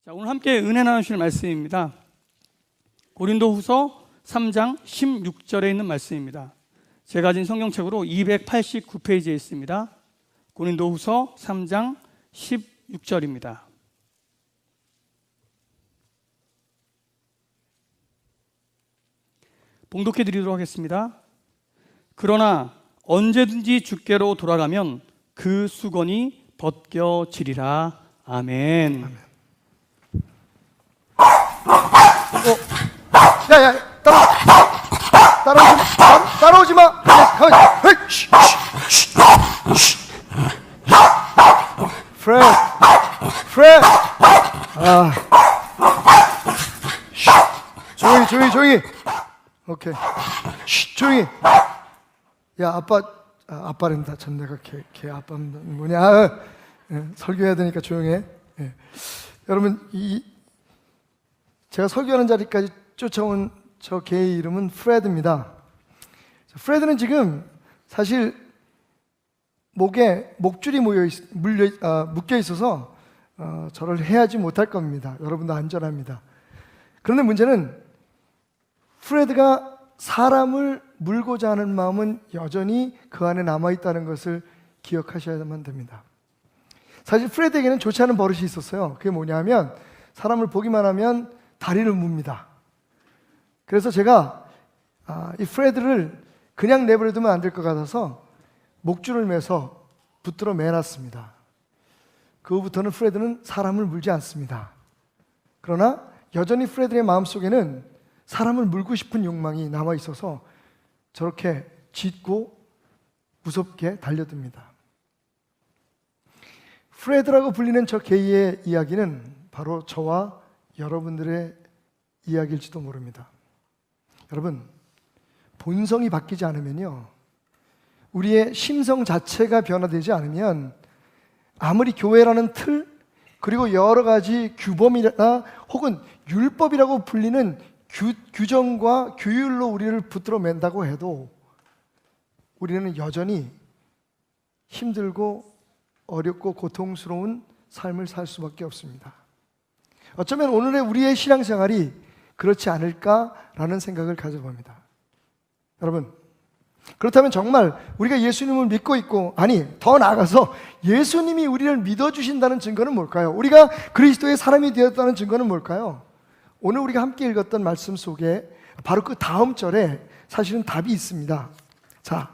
자, 오늘 함께 은혜 나누실 말씀입니다. 고린도후서 3장 16절에 있는 말씀입니다. 제가 가진 성경책으로 289페이지에 있습니다. 고린도후서 3장 16절입니다. 봉독해 드리도록 하겠습니다. 그러나 언제든지 주께로 돌아가면 그 수건이 벗겨지리라. 아멘. 아멘. 야야, 따라오지 마. 프레드. 조용히. 오케이. 조용히. 야, 아빠랜다. 전 내가 걔 아빠는 뭐냐? 설교해야 되니까 조용해. 여러분, 제가 설교하는 자리까지 쫓아온 저 개의 이름은 프레드입니다. 프레드는 지금 사실 목에 목줄이 묶여 있어서 저를 해하지 못할 겁니다. 여러분도 안전합니다. 그런데 문제는 프레드가 사람을 물고자 하는 마음은 여전히 그 안에 남아있다는 것을 기억하셔야만 됩니다. 사실 프레드에게는 좋지 않은 버릇이 있었어요. 그게 뭐냐면 사람을 보기만 하면 다리를 뭅니다. 그래서 제가 이 프레드를 그냥 내버려두면 안 될 것 같아서 목줄을 매서 붙들어 매놨습니다. 그 후부터는 프레드는 사람을 물지 않습니다. 그러나 여전히 프레드의 마음속에는 사람을 물고 싶은 욕망이 남아있어서 저렇게 짖고 무섭게 달려듭니다. 프레드라고 불리는 저 개의 이야기는 바로 저와 여러분들의 이야기일지도 모릅니다. 여러분, 본성이 바뀌지 않으면요, 우리의 심성 자체가 변화되지 않으면 아무리 교회라는 틀, 그리고 여러 가지 규범이나 혹은 율법이라고 불리는 규정과 규율로 우리를 붙들어 맨다고 해도 우리는 여전히 힘들고 어렵고 고통스러운 삶을 살 수밖에 없습니다. 어쩌면 오늘의 우리의 신앙생활이 그렇지 않을까라는 생각을 가져봅니다. 여러분, 그렇다면 정말 우리가 예수님을 믿고 있고, 아니 더 나아가서 예수님이 우리를 믿어주신다는 증거는 뭘까요? 우리가 그리스도의 사람이 되었다는 증거는 뭘까요? 오늘 우리가 함께 읽었던 말씀 속에 바로 그 다음 절에 사실은 답이 있습니다. 자,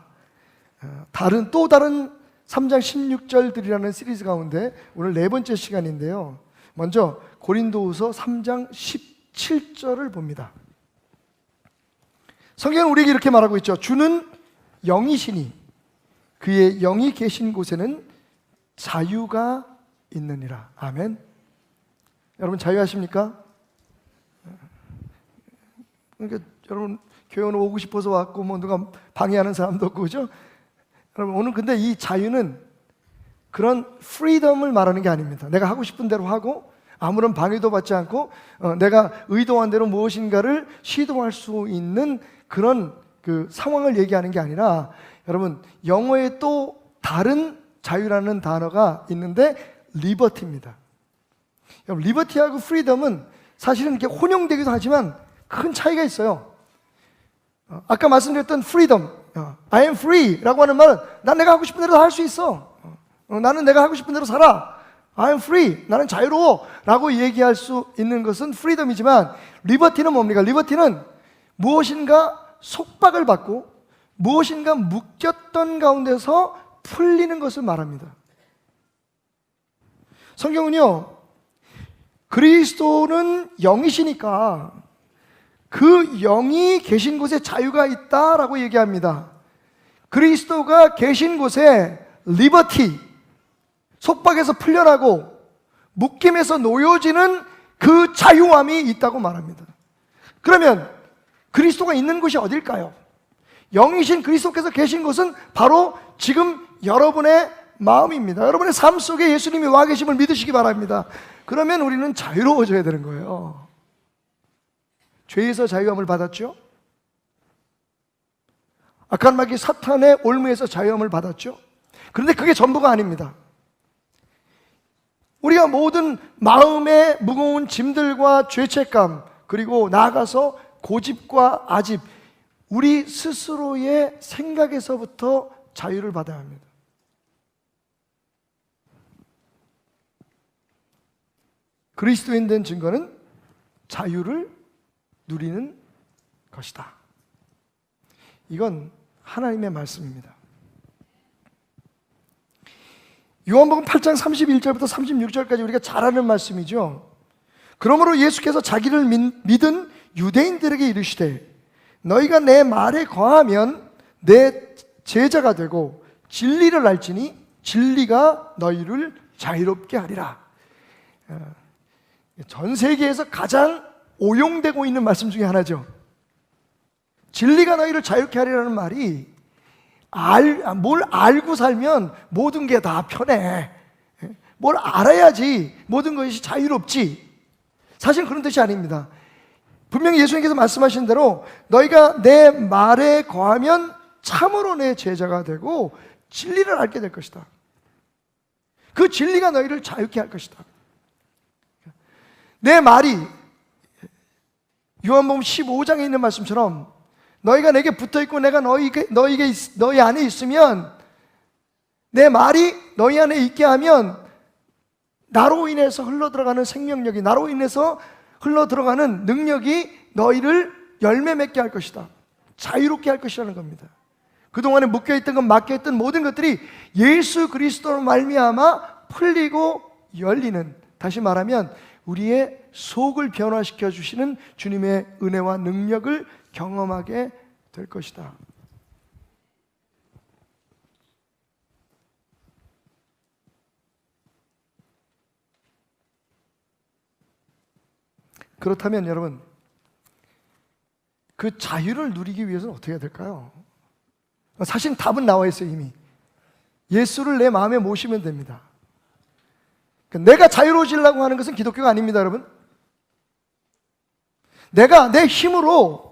또 다른 3장 16절들이라는 시리즈 가운데 오늘 네 번째 시간인데요, 먼저 고린도후서 3장 17절을 봅니다. 성경은 우리에게 이렇게 말하고 있죠. 주는 영이시니 그의 영이 계신 곳에는 자유가 있느니라. 아멘. 여러분 자유하십니까? 그러니까 여러분 교회 오늘 오고 싶어서 왔고 뭐 누가 방해하는 사람도 없고, 그죠? 여러분 오늘 근데 이 자유는 그런 프리덤을 말하는 게 아닙니다. 내가 하고 싶은 대로 하고 아무런 방해도 받지 않고 내가 의도한 대로 무엇인가를 시도할 수 있는 그런 그 상황을 얘기하는 게 아니라, 여러분 영어에 또 다른 자유라는 단어가 있는데 리버티입니다. 여러분 리버티하고 프리덤은 사실은 이렇게 혼용되기도 하지만 큰 차이가 있어요. 아까 말씀드렸던 프리덤, I am free 라고 하는 말은 난 내가 하고 싶은 대로 할 수 있어. 나는 내가 하고 싶은 대로 살아. I am free. 나는 자유로워 라고 얘기할 수 있는 것은 프리덤이지만, 리버티는 뭡니까? 리버티는 무엇인가 속박을 받고 무엇인가 묶였던 가운데서 풀리는 것을 말합니다. 성경은요, 그리스도는 영이시니까 그 영이 계신 곳에 자유가 있다라고 얘기합니다. 그리스도가 계신 곳에 리버티, 속박에서 풀려나고 묶임에서 놓여지는 그 자유함이 있다고 말합니다. 그러면 그리스도가 있는 곳이 어딜까요? 영이신 그리스도께서 계신 곳은 바로 지금 여러분의 마음입니다. 여러분의 삶 속에 예수님이 와 계심을 믿으시기 바랍니다. 그러면 우리는 자유로워져야 되는 거예요. 죄에서 자유함을 받았죠? 악한 마귀 사탄의 올무에서 자유함을 받았죠? 그런데 그게 전부가 아닙니다. 우리가 모든 마음의 무거운 짐들과 죄책감, 그리고 나아가서 고집과 아집, 우리 스스로의 생각에서부터 자유를 받아야 합니다. 그리스도인 된 증거는 자유를 누리는 것이다. 이건 하나님의 말씀입니다. 요한복음 8장 31절부터 36절까지 우리가 잘 아는 말씀이죠. 그러므로 예수께서 자기를 믿은 유대인들에게 이르시되 너희가 내 말에 거하면 내 제자가 되고 진리를 알지니 진리가 너희를 자유롭게 하리라. 전 세계에서 가장 오용되고 있는 말씀 중에 하나죠. 진리가 너희를 자유롭게 하리라는 말이 뭘 알고 살면 모든 게 다 편해. 뭘 알아야지 모든 것이 자유롭지. 사실 그런 뜻이 아닙니다. 분명히 예수님께서 말씀하신 대로 너희가 내 말에 거하면 참으로 내 제자가 되고 진리를 알게 될 것이다. 그 진리가 너희를 자유케 할 것이다. 내 말이 요한복음 15장에 있는 말씀처럼 너희가 내게 붙어있고 내가 너희 안에 있으면, 내 말이 너희 안에 있게 하면 나로 인해서 흘러들어가는 생명력이, 나로 인해서 흘러들어가는 능력이 너희를 열매 맺게 할 것이다. 자유롭게 할 것이라는 겁니다. 그동안에 묶여있던 것, 막혀있던 모든 것들이 예수 그리스도로 말미암아 풀리고 열리는, 다시 말하면 우리의 속을 변화시켜 주시는 주님의 은혜와 능력을 경험하게 될 것이다. 그렇다면 여러분, 그 자유를 누리기 위해서는 어떻게 해야 될까요? 사실 답은 나와 있어요. 이미 예수를 내 마음에 모시면 됩니다. 내가 자유로워지려고 하는 것은 기독교가 아닙니다, 여러분. 내가 내 힘으로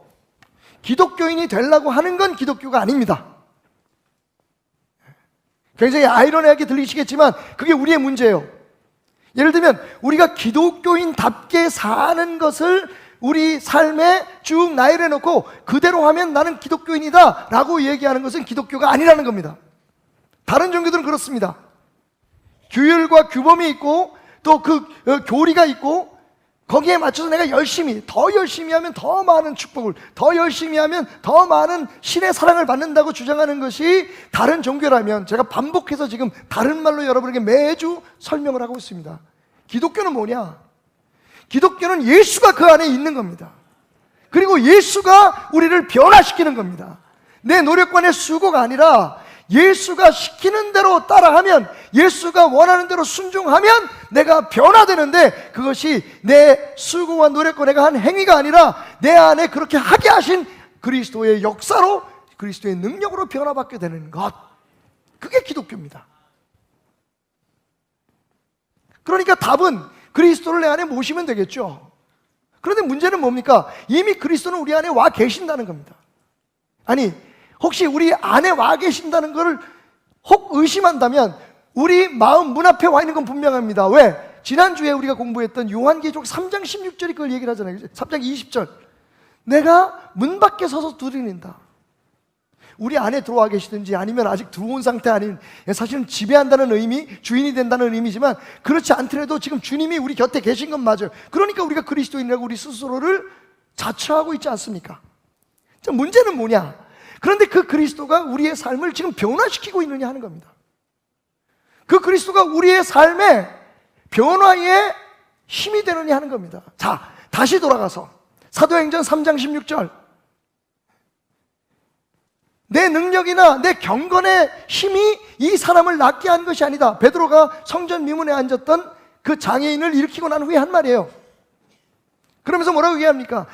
기독교인이 되려고 하는 건 기독교가 아닙니다. 굉장히 아이러니하게 들리시겠지만 그게 우리의 문제예요. 예를 들면 우리가 기독교인답게 사는 것을 우리 삶에 쭉 나열해 놓고 그대로 하면 나는 기독교인이다 라고 얘기하는 것은 기독교가 아니라는 겁니다. 다른 종교들은 그렇습니다. 규율과 규범이 있고 또 그 교리가 있고 거기에 맞춰서 내가 더 열심히 하면 더 많은 축복을, 더 열심히 하면 더 많은 신의 사랑을 받는다고 주장하는 것이 다른 종교라면, 제가 반복해서 지금 다른 말로 여러분에게 매주 설명을 하고 있습니다. 기독교는 뭐냐? 기독교는 예수가 그 안에 있는 겁니다. 그리고 예수가 우리를 변화시키는 겁니다. 내 노력과 내 수고가 아니라 예수가 시키는 대로 따라하면, 예수가 원하는 대로 순종하면 내가 변화되는데, 그것이 내 수고와 노력과 내가 한 행위가 아니라 내 안에 그렇게 하게 하신 그리스도의 역사로, 그리스도의 능력으로 변화받게 되는 것, 그게 기독교입니다. 그러니까 답은 그리스도를 내 안에 모시면 되겠죠. 그런데 문제는 뭡니까? 이미 그리스도는 우리 안에 와 계신다는 겁니다. 아니, 혹시 우리 안에 와 계신다는 것을 혹 의심한다면 우리 마음 문 앞에 와 있는 건 분명합니다. 왜? 지난주에 우리가 공부했던 요한계시록 3장 16절이 그걸 얘기를 하잖아요. 3장 20절. 내가 문 밖에 서서 두드린다. 우리 안에 들어와 계시든지 아니면 아직 들어온 상태 아닌, 사실은 지배한다는 의미, 주인이 된다는 의미지만 그렇지 않더라도 지금 주님이 우리 곁에 계신 건 맞아요. 그러니까 우리가 그리스도인이라고 우리 스스로를 자처하고 있지 않습니까? 자, 문제는 뭐냐? 그런데 그 그리스도가 우리의 삶을 지금 변화시키고 있느냐 하는 겁니다. 그 그리스도가 우리의 삶의 변화에 힘이 되느냐 하는 겁니다. 자, 다시 돌아가서 사도행전 3장 16절. 내 능력이나 내 경건의 힘이 이 사람을 낫게 한 것이 아니다. 베드로가 성전 미문에 앉았던 그 장애인을 일으키고 난 후에 한 말이에요. 그러면서 뭐라고 얘기합니까?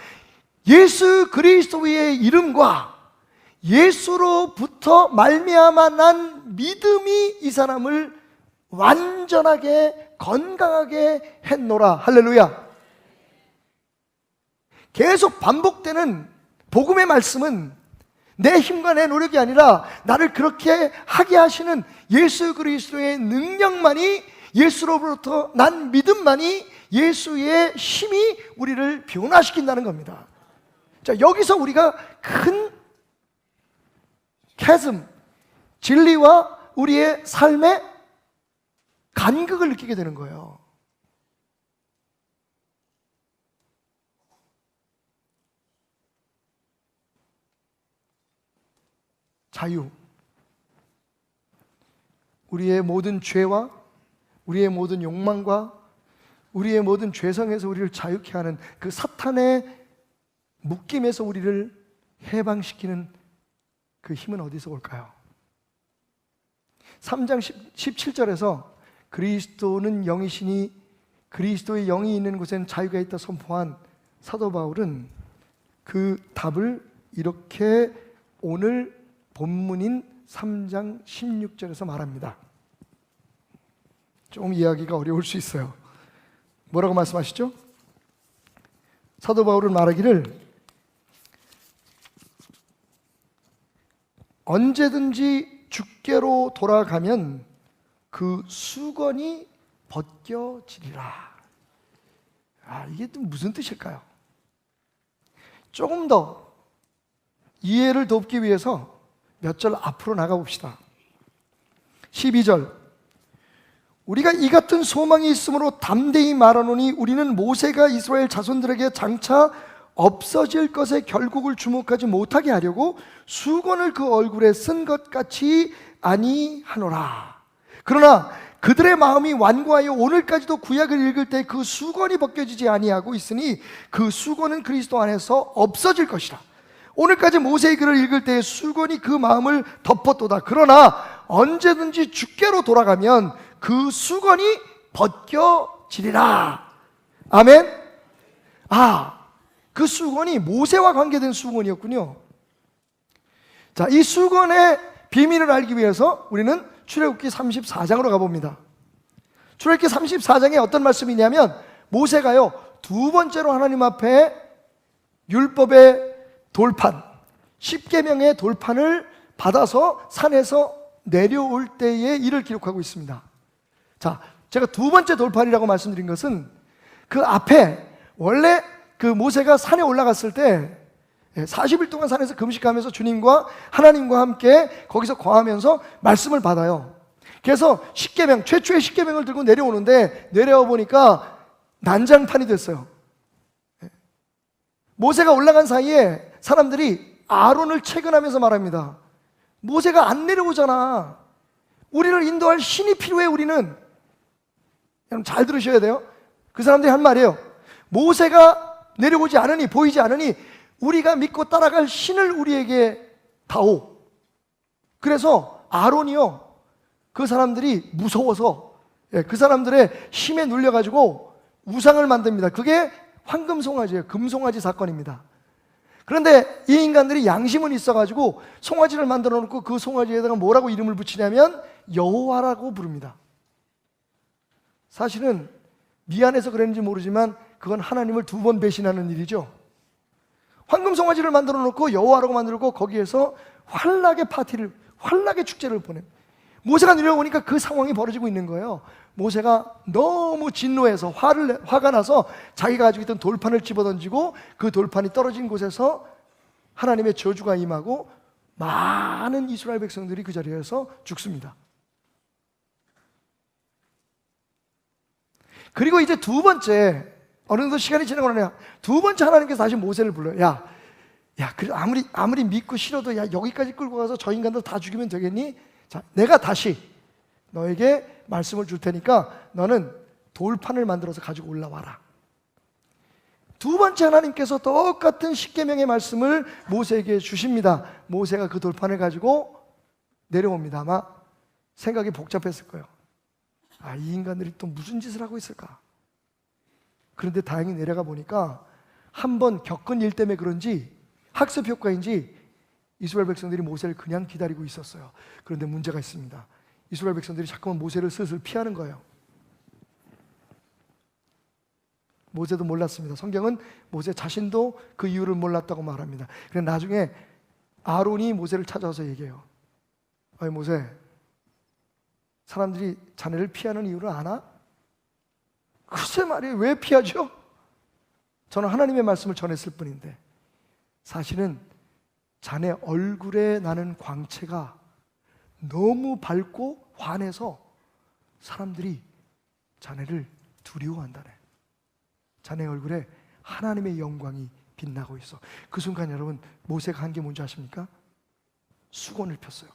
예수 그리스도의 이름과 예수로부터 말미암아 난 믿음이 이 사람을 완전하게 건강하게 했노라. 할렐루야. 계속 반복되는 복음의 말씀은 내 힘과 내 노력이 아니라 나를 그렇게 하게 하시는 예수 그리스도의 능력만이 예수로부터 난 믿음만이 예수의 힘이 우리를 변화시킨다는 겁니다. 자, 여기서 우리가 큰 캐즘, 진리와 우리의 삶의 간극을 느끼게 되는 거예요. 자유. 우리의 모든 죄와 우리의 모든 욕망과 우리의 모든 죄성에서 우리를 자유케 하는 그 사탄의 묶임에서 우리를 해방시키는 그 힘은 어디서 올까요? 3장 17절에서 그리스도는 영이시니 그리스도의 영이 있는 곳에는 자유가 있다 선포한 사도 바울은 그 답을 이렇게 오늘 본문인 3장 16절에서 말합니다. 좀 이해하기가 어려울 수 있어요. 뭐라고 말씀하시죠? 사도 바울은 말하기를 언제든지 주께로 돌아가면 그 수건이 벗겨지리라. 이게 또 무슨 뜻일까요? 조금 더 이해를 돕기 위해서 몇 절 앞으로 나가 봅시다. 12절 우리가 이 같은 소망이 있으므로 담대히 말하노니 우리는 모세가 이스라엘 자손들에게 장차 없어질 것의 결국을 주목하지 못하게 하려고 수건을 그 얼굴에 쓴 것 같이 아니하노라. 그러나 그들의 마음이 완고하여 오늘까지도 구약을 읽을 때 그 수건이 벗겨지지 아니하고 있으니 그 수건은 그리스도 안에서 없어질 것이라. 오늘까지 모세의 글을 읽을 때 수건이 그 마음을 덮었도다. 그러나 언제든지 주께로 돌아가면 그 수건이 벗겨지리라. 아멘. 그 수건이 모세와 관계된 수건이었군요. 자, 이 수건의 비밀을 알기 위해서 우리는 출애굽기 34장으로 가봅니다. 출애굽기 34장에 어떤 말씀이냐면 모세가요 두 번째로 하나님 앞에 율법의 돌판, 십계명의 돌판을 받아서 산에서 내려올 때의 일을 기록하고 있습니다. 자, 제가 두 번째 돌판이라고 말씀드린 것은 그 앞에 원래 그 모세가 산에 올라갔을 때 40일 동안 산에서 금식하면서 주님과 하나님과 함께 거기서 거하면서 말씀을 받아요. 그래서 십계명, 최초의 십계명을 들고 내려오는데 내려와 보니까 난장판이 됐어요. 모세가 올라간 사이에 사람들이 아론을 채근하면서 말합니다. 모세가 안 내려오잖아. 우리를 인도할 신이 필요해. 우리는. 여러분 잘 들으셔야 돼요. 그 사람들이 한 말이에요. 모세가 내려오지 않으니, 보이지 않으니 우리가 믿고 따라갈 신을 우리에게 다오. 그래서 아론이요 그 사람들이 무서워서 그 사람들의 힘에 눌려가지고 우상을 만듭니다. 그게 황금송아지예요. 금송아지 사건입니다. 그런데 이 인간들이 양심은 있어가지고 송아지를 만들어 놓고 그 송아지에다가 뭐라고 이름을 붙이냐면 여호와라고 부릅니다. 사실은 미안해서 그랬는지 모르지만 그건 하나님을 두 번 배신하는 일이죠. 황금송아지를 만들어 놓고 여호와라고 만들고 거기에서 환락의 축제를 보냅니다. 모세가 내려오니까 그 상황이 벌어지고 있는 거예요. 모세가 너무 진노해서 화가 나서 자기가 가지고 있던 돌판을 집어던지고 그 돌판이 떨어진 곳에서 하나님의 저주가 임하고 많은 이스라엘 백성들이 그 자리에서 죽습니다. 그리고 이제 두 번째, 어느 정도 시간이 지나고 나면 두 번째 하나님께서 다시 모세를 불러요. 야, 아무리 믿고 싫어도 여기까지 끌고 가서 저 인간들 다 죽이면 되겠니? 자, 내가 다시 너에게 말씀을 줄 테니까 너는 돌판을 만들어서 가지고 올라와라. 두 번째 하나님께서 똑같은 십계명의 말씀을 모세에게 주십니다. 모세가 그 돌판을 가지고 내려옵니다. 아마 생각이 복잡했을 거예요. 이 인간들이 또 무슨 짓을 하고 있을까? 그런데 다행히 내려가 보니까 한 번 겪은 일 때문에 그런지 학습 효과인지 이스라엘 백성들이 모세를 그냥 기다리고 있었어요. 그런데 문제가 있습니다. 이스라엘 백성들이 자꾸만 모세를 슬슬 피하는 거예요. 모세도 몰랐습니다. 성경은 모세 자신도 그 이유를 몰랐다고 말합니다. 그래서 나중에 아론이 모세를 찾아와서 얘기해요. 모세, 사람들이 자네를 피하는 이유를 아나? 글쎄 말이에요. 왜 피하죠? 저는 하나님의 말씀을 전했을 뿐인데 사실은 자네 얼굴에 나는 광채가 너무 밝고 환해서 사람들이 자네를 두려워한다네. 자네 얼굴에 하나님의 영광이 빛나고 있어. 그 순간 여러분 모세가 한 게 뭔지 아십니까? 수건을 폈어요.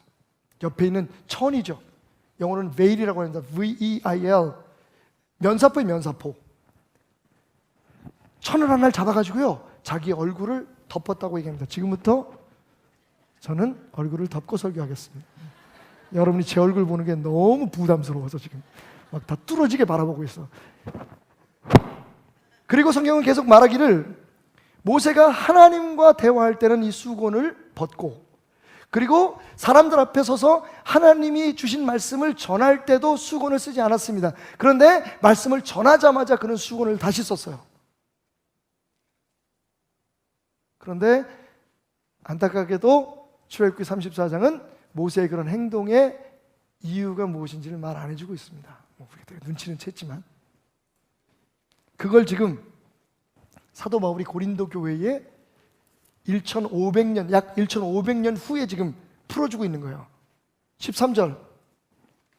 옆에 있는 천이죠. 영어로는 veil이라고 합니다. V-E-I-L. 면사포의 면사포. 천을 하나를 잡아가지고요 자기 얼굴을 덮었다고 얘기합니다. 지금부터 저는 얼굴을 덮고 설교하겠습니다. 여러분이 제 얼굴 보는 게 너무 부담스러워서 지금 막 다 뚫어지게 바라보고 있어. 그리고 성경은 계속 말하기를 모세가 하나님과 대화할 때는 이 수건을 벗고, 그리고 사람들 앞에 서서 하나님이 주신 말씀을 전할 때도 수건을 쓰지 않았습니다. 그런데 말씀을 전하자마자 그는 수건을 다시 썼어요. 그런데 안타깝게도 출애굽기 34장은 모세의 그런 행동의 이유가 무엇인지를 말 안 해주고 있습니다. 우리가 눈치는 챘지만 그걸 지금 사도 바울이 고린도 교회에 1500년, 약 1500년 후에 지금 풀어주고 있는 거예요. 13절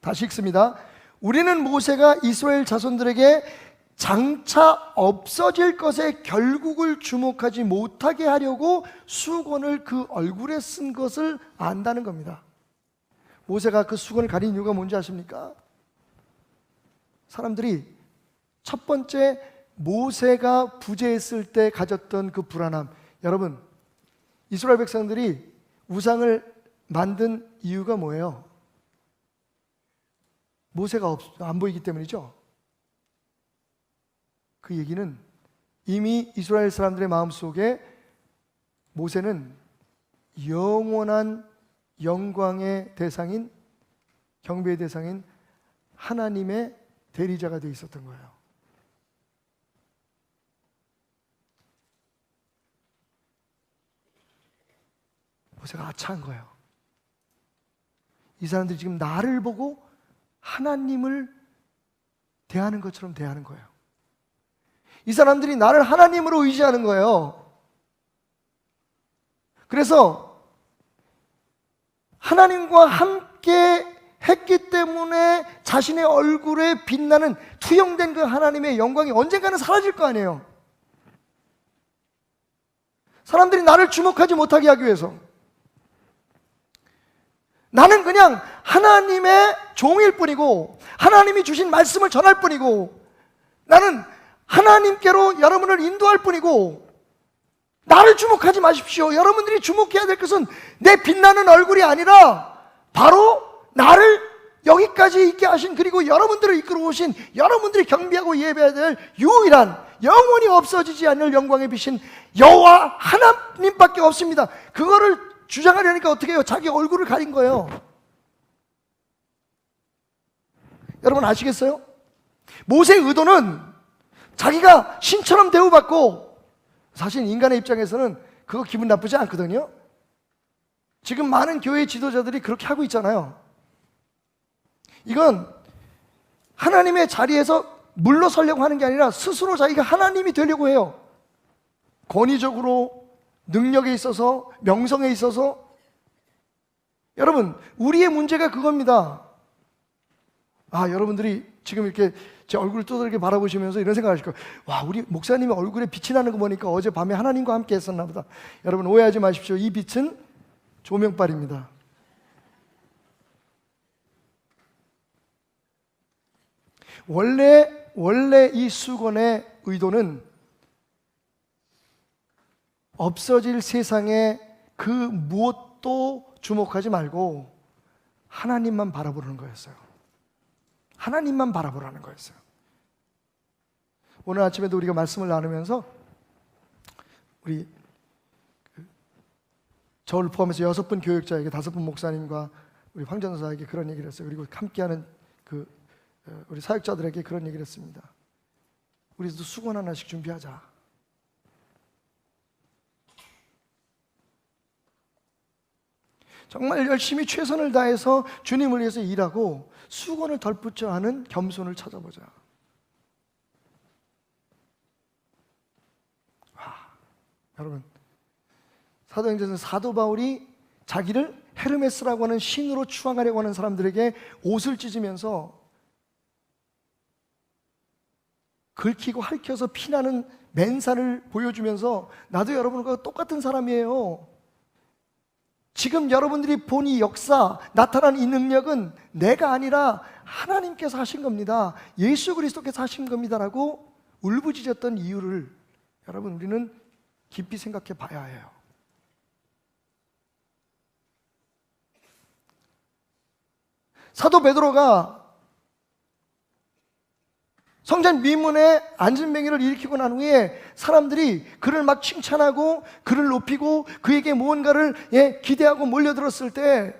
다시 읽습니다. 우리는 모세가 이스라엘 자손들에게 장차 없어질 것에 결국을 주목하지 못하게 하려고 수건을 그 얼굴에 쓴 것을 안다는 겁니다. 모세가 그 수건을 가린 이유가 뭔지 아십니까? 사람들이 첫 번째 모세가 부재했을 때 가졌던 그 불안함. 여러분, 이스라엘 백성들이 우상을 만든 이유가 뭐예요? 모세가 안 보이기 때문이죠. 그 얘기는 이미 이스라엘 사람들의 마음속에 모세는 영원한 영광의 대상인, 경배의 대상인 하나님의 대리자가 되어 있었던 거예요. 모세가 아차한 거예요. 이 사람들이 지금 나를 보고 하나님을 대하는 것처럼 대하는 거예요. 이 사람들이 나를 하나님으로 의지하는 거예요. 그래서 하나님과 함께 했기 때문에 자신의 얼굴에 빛나는 투영된 그 하나님의 영광이 언젠가는 사라질 거 아니에요. 사람들이 나를 주목하지 못하게 하기 위해서 나는 그냥 하나님의 종일 뿐이고 하나님이 주신 말씀을 전할 뿐이고 나는 하나님께로 여러분을 인도할 뿐이고 나를 주목하지 마십시오. 여러분들이 주목해야 될 것은 내 빛나는 얼굴이 아니라 바로 나를 여기까지 있게 하신, 그리고 여러분들을 이끌어 오신, 여러분들이 경배하고 예배해야 될 유일한 영원히 없어지지 않을 영광의 빛인 여호와 하나님밖에 없습니다. 그거를 주장하려니까 어떻게 해요? 자기 얼굴을 가린 거예요. 여러분 아시겠어요? 모세의 의도는 자기가 신처럼 대우받고, 사실 인간의 입장에서는 그거 기분 나쁘지 않거든요. 지금 많은 교회 지도자들이 그렇게 하고 있잖아요. 이건 하나님의 자리에서 물러서려고 하는 게 아니라 스스로 자기가 하나님이 되려고 해요. 권위적으로, 능력에 있어서, 명성에 있어서. 여러분, 우리의 문제가 그겁니다. 여러분들이 지금 이렇게 제 얼굴을 떠들게 바라보시면서 이런 생각을 하실 거예요. 와, 우리 목사님의 얼굴에 빛이 나는 거 보니까 어젯밤에 하나님과 함께 했었나 보다. 여러분 오해하지 마십시오. 이 빛은 조명빨입니다. 원래 이 수건의 의도는 없어질 세상에 그 무엇도 주목하지 말고 하나님만 바라보는 거였어요. 하나님만 바라보라는 거였어요. 오늘 아침에도 우리가 말씀을 나누면서 우리 저를 포함해서 6분 교육자에게 5분 목사님과 우리 황전사에게 그런 얘기를 했어요. 그리고 함께하는 우리 사역자들에게 그런 얘기를 했습니다. 우리도 수건 하나씩 준비하자. 정말 열심히 최선을 다해서 주님을 위해서 일하고 수건을 덜붙여 하는 겸손을 찾아보자. 여러분, 사도행전에서 사도 바울이 자기를 헤르메스라고 하는 신으로 추앙하려고 하는 사람들에게 옷을 찢으면서 긁히고 핥혀서 피나는 맨살을 보여주면서 나도 여러분과 똑같은 사람이에요. 지금 여러분들이 본 이 역사, 나타난 이 능력은 내가 아니라 하나님께서 하신 겁니다. 예수 그리스도께서 하신 겁니다라고 울부짖었던 이유를 여러분 우리는 깊이 생각해 봐야 해요. 사도 베드로가 성전 미문에 안진뱅이를 일으키고 난 후에 사람들이 그를 막 칭찬하고 그를 높이고 그에게 무언가를 기대하고 몰려들었을 때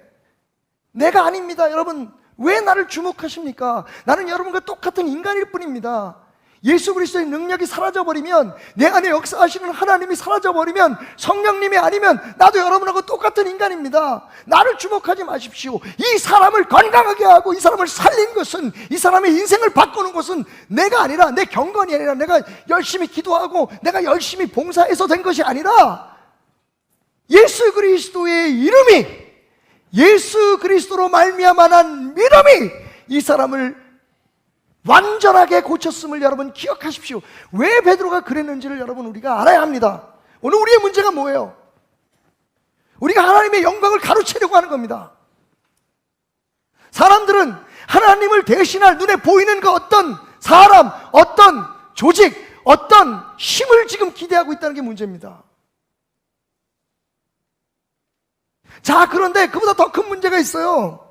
내가 아닙니다. 여러분 왜 나를 주목하십니까? 나는 여러분과 똑같은 인간일 뿐입니다. 예수 그리스도의 능력이 사라져버리면, 내 안에 역사하시는 하나님이 사라져버리면, 성령님이 아니면 나도 여러분하고 똑같은 인간입니다. 나를 주목하지 마십시오. 이 사람을 건강하게 하고 이 사람을 살린 것은, 이 사람의 인생을 바꾸는 것은 내가 아니라, 내 경건이 아니라, 내가 열심히 기도하고 내가 열심히 봉사해서 된 것이 아니라 예수 그리스도의 이름이, 예수 그리스도로 말미암아 난 믿음이 이 사람을 완전하게 고쳤음을 여러분 기억하십시오. 왜 베드로가 그랬는지를 여러분 우리가 알아야 합니다. 오늘 우리의 문제가 뭐예요? 우리가 하나님의 영광을 가로채려고 하는 겁니다. 사람들은 하나님을 대신할 눈에 보이는 그 어떤 사람, 어떤 조직, 어떤 힘을 지금 기대하고 있다는 게 문제입니다. 자, 그런데 그보다 더 큰 문제가 있어요.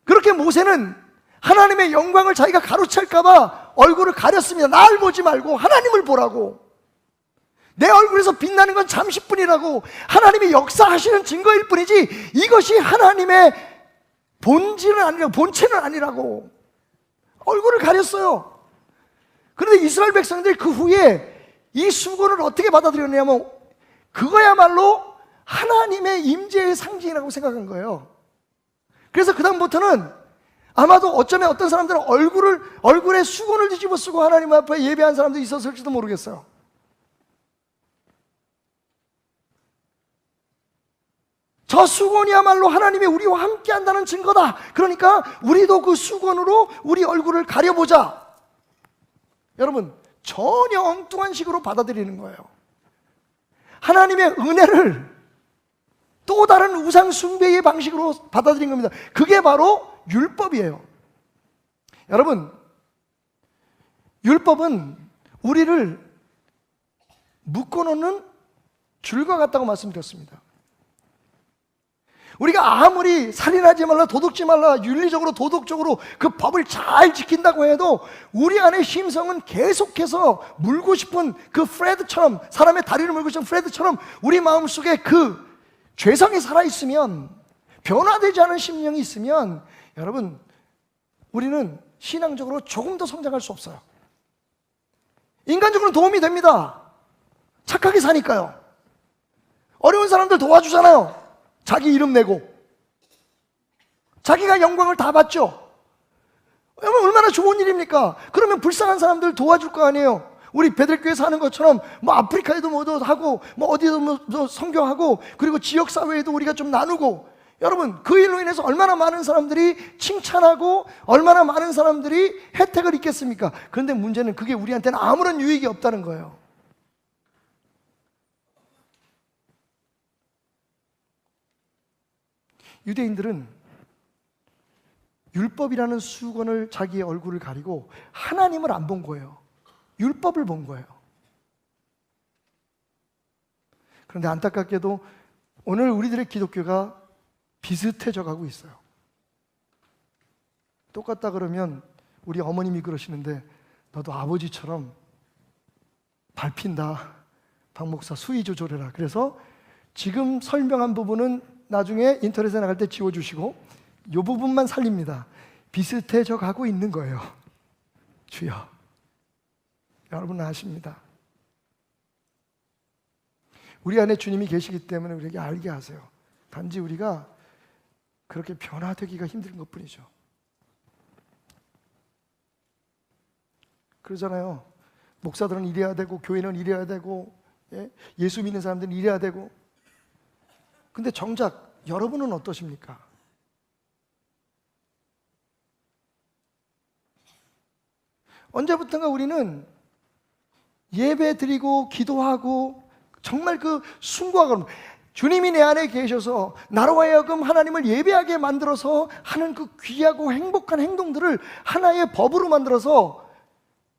그렇게 모세는 하나님의 영광을 자기가 가로챌까봐 얼굴을 가렸습니다. 나를 보지 말고 하나님을 보라고. 내 얼굴에서 빛나는 건 잠시뿐이라고. 하나님이 역사하시는 증거일 뿐이지 이것이 하나님의 본질은 아니라고, 본체는 아니라고. 얼굴을 가렸어요. 그런데 이스라엘 백성들이 그 후에 이 수고를 어떻게 받아들였냐면 그거야말로 하나님의 임재의 상징이라고 생각한 거예요. 그래서 그 다음부터는 아마도 어쩌면 어떤 사람들은 얼굴에 수건을 뒤집어 쓰고 하나님 앞에 예배한 사람도 있었을지도 모르겠어요. 저 수건이야말로 하나님이 우리와 함께 한다는 증거다. 그러니까 우리도 그 수건으로 우리 얼굴을 가려보자. 여러분, 전혀 엉뚱한 식으로 받아들이는 거예요. 하나님의 은혜를 또 다른 우상 숭배의 방식으로 받아들인 겁니다. 그게 바로 율법이에요. 여러분, 율법은 우리를 묶어놓는 줄과 같다고 말씀드렸습니다. 우리가 아무리 살인하지 말라, 도둑지 말라, 윤리적으로 도덕적으로 그 법을 잘 지킨다고 해도 우리 안의 심성은 계속해서 물고 싶은 그 프레드처럼, 사람의 다리를 물고 싶은 프레드처럼 우리 마음속에 그 죄성이 살아있으면, 변화되지 않은 심령이 있으면 여러분, 우리는 신앙적으로 조금 더 성장할 수 없어요. 인간적으로는 도움이 됩니다. 착하게 사니까요. 어려운 사람들 도와주잖아요. 자기 이름 내고 자기가 영광을 다 받죠. 여러분 얼마나 좋은 일입니까? 그러면 불쌍한 사람들 도와줄 거 아니에요. 우리 베들교회에서 하는 것처럼 뭐 아프리카에도 뭐도 하고 뭐 어디도 뭐 선교하고, 그리고 지역사회에도 우리가 좀 나누고, 여러분 그 일로 인해서 얼마나 많은 사람들이 칭찬하고 얼마나 많은 사람들이 혜택을 입겠습니까? 그런데 문제는 그게 우리한테는 아무런 유익이 없다는 거예요. 유대인들은 율법이라는 수건을 자기의 얼굴을 가리고 하나님을 안 본 거예요. 율법을 본 거예요. 그런데 안타깝게도 오늘 우리들의 기독교가 비슷해져 가고 있어요. 똑같다 그러면 우리 어머님이 그러시는데, 너도 아버지처럼 밟힌다. 박 목사 수위 조절해라. 그래서 지금 설명한 부분은 나중에 인터넷에 나갈 때 지워주시고 이 부분만 살립니다. 비슷해져 가고 있는 거예요. 주여, 여러분은 아십니다. 우리 안에 주님이 계시기 때문에 우리에게 알게 하세요. 단지 우리가 그렇게 변화되기가 힘든 것뿐이죠. 그러잖아요. 목사들은 이래야 되고 교회는 이래야 되고 예수 믿는 사람들은 이래야 되고. 근데 정작 여러분은 어떠십니까? 언제부턴가 우리는 예배 드리고 기도하고 정말 그 순고하고 주님이 내 안에 계셔서 나로 하여금 하나님을 예배하게 만들어서 하는 그 귀하고 행복한 행동들을 하나의 법으로 만들어서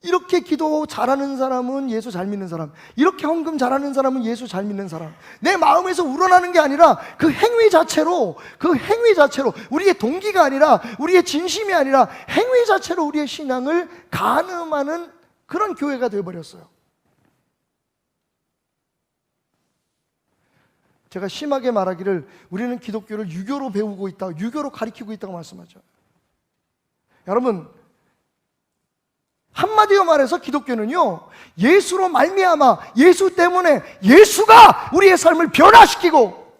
이렇게 기도 잘하는 사람은 예수 잘 믿는 사람, 이렇게 헌금 잘하는 사람은 예수 잘 믿는 사람, 내 마음에서 우러나는 게 아니라 그 행위 자체로 우리의 동기가 아니라 우리의 진심이 아니라 행위 자체로 우리의 신앙을 가늠하는 그런 교회가 되어버렸어요. 제가 심하게 말하기를 우리는 기독교를 유교로 배우고 있다, 유교로 가르치고 있다고 말씀하죠. 여러분, 한마디로 말해서 기독교는요, 예수로 말미암아 예수 때문에 예수가 우리의 삶을 변화시키고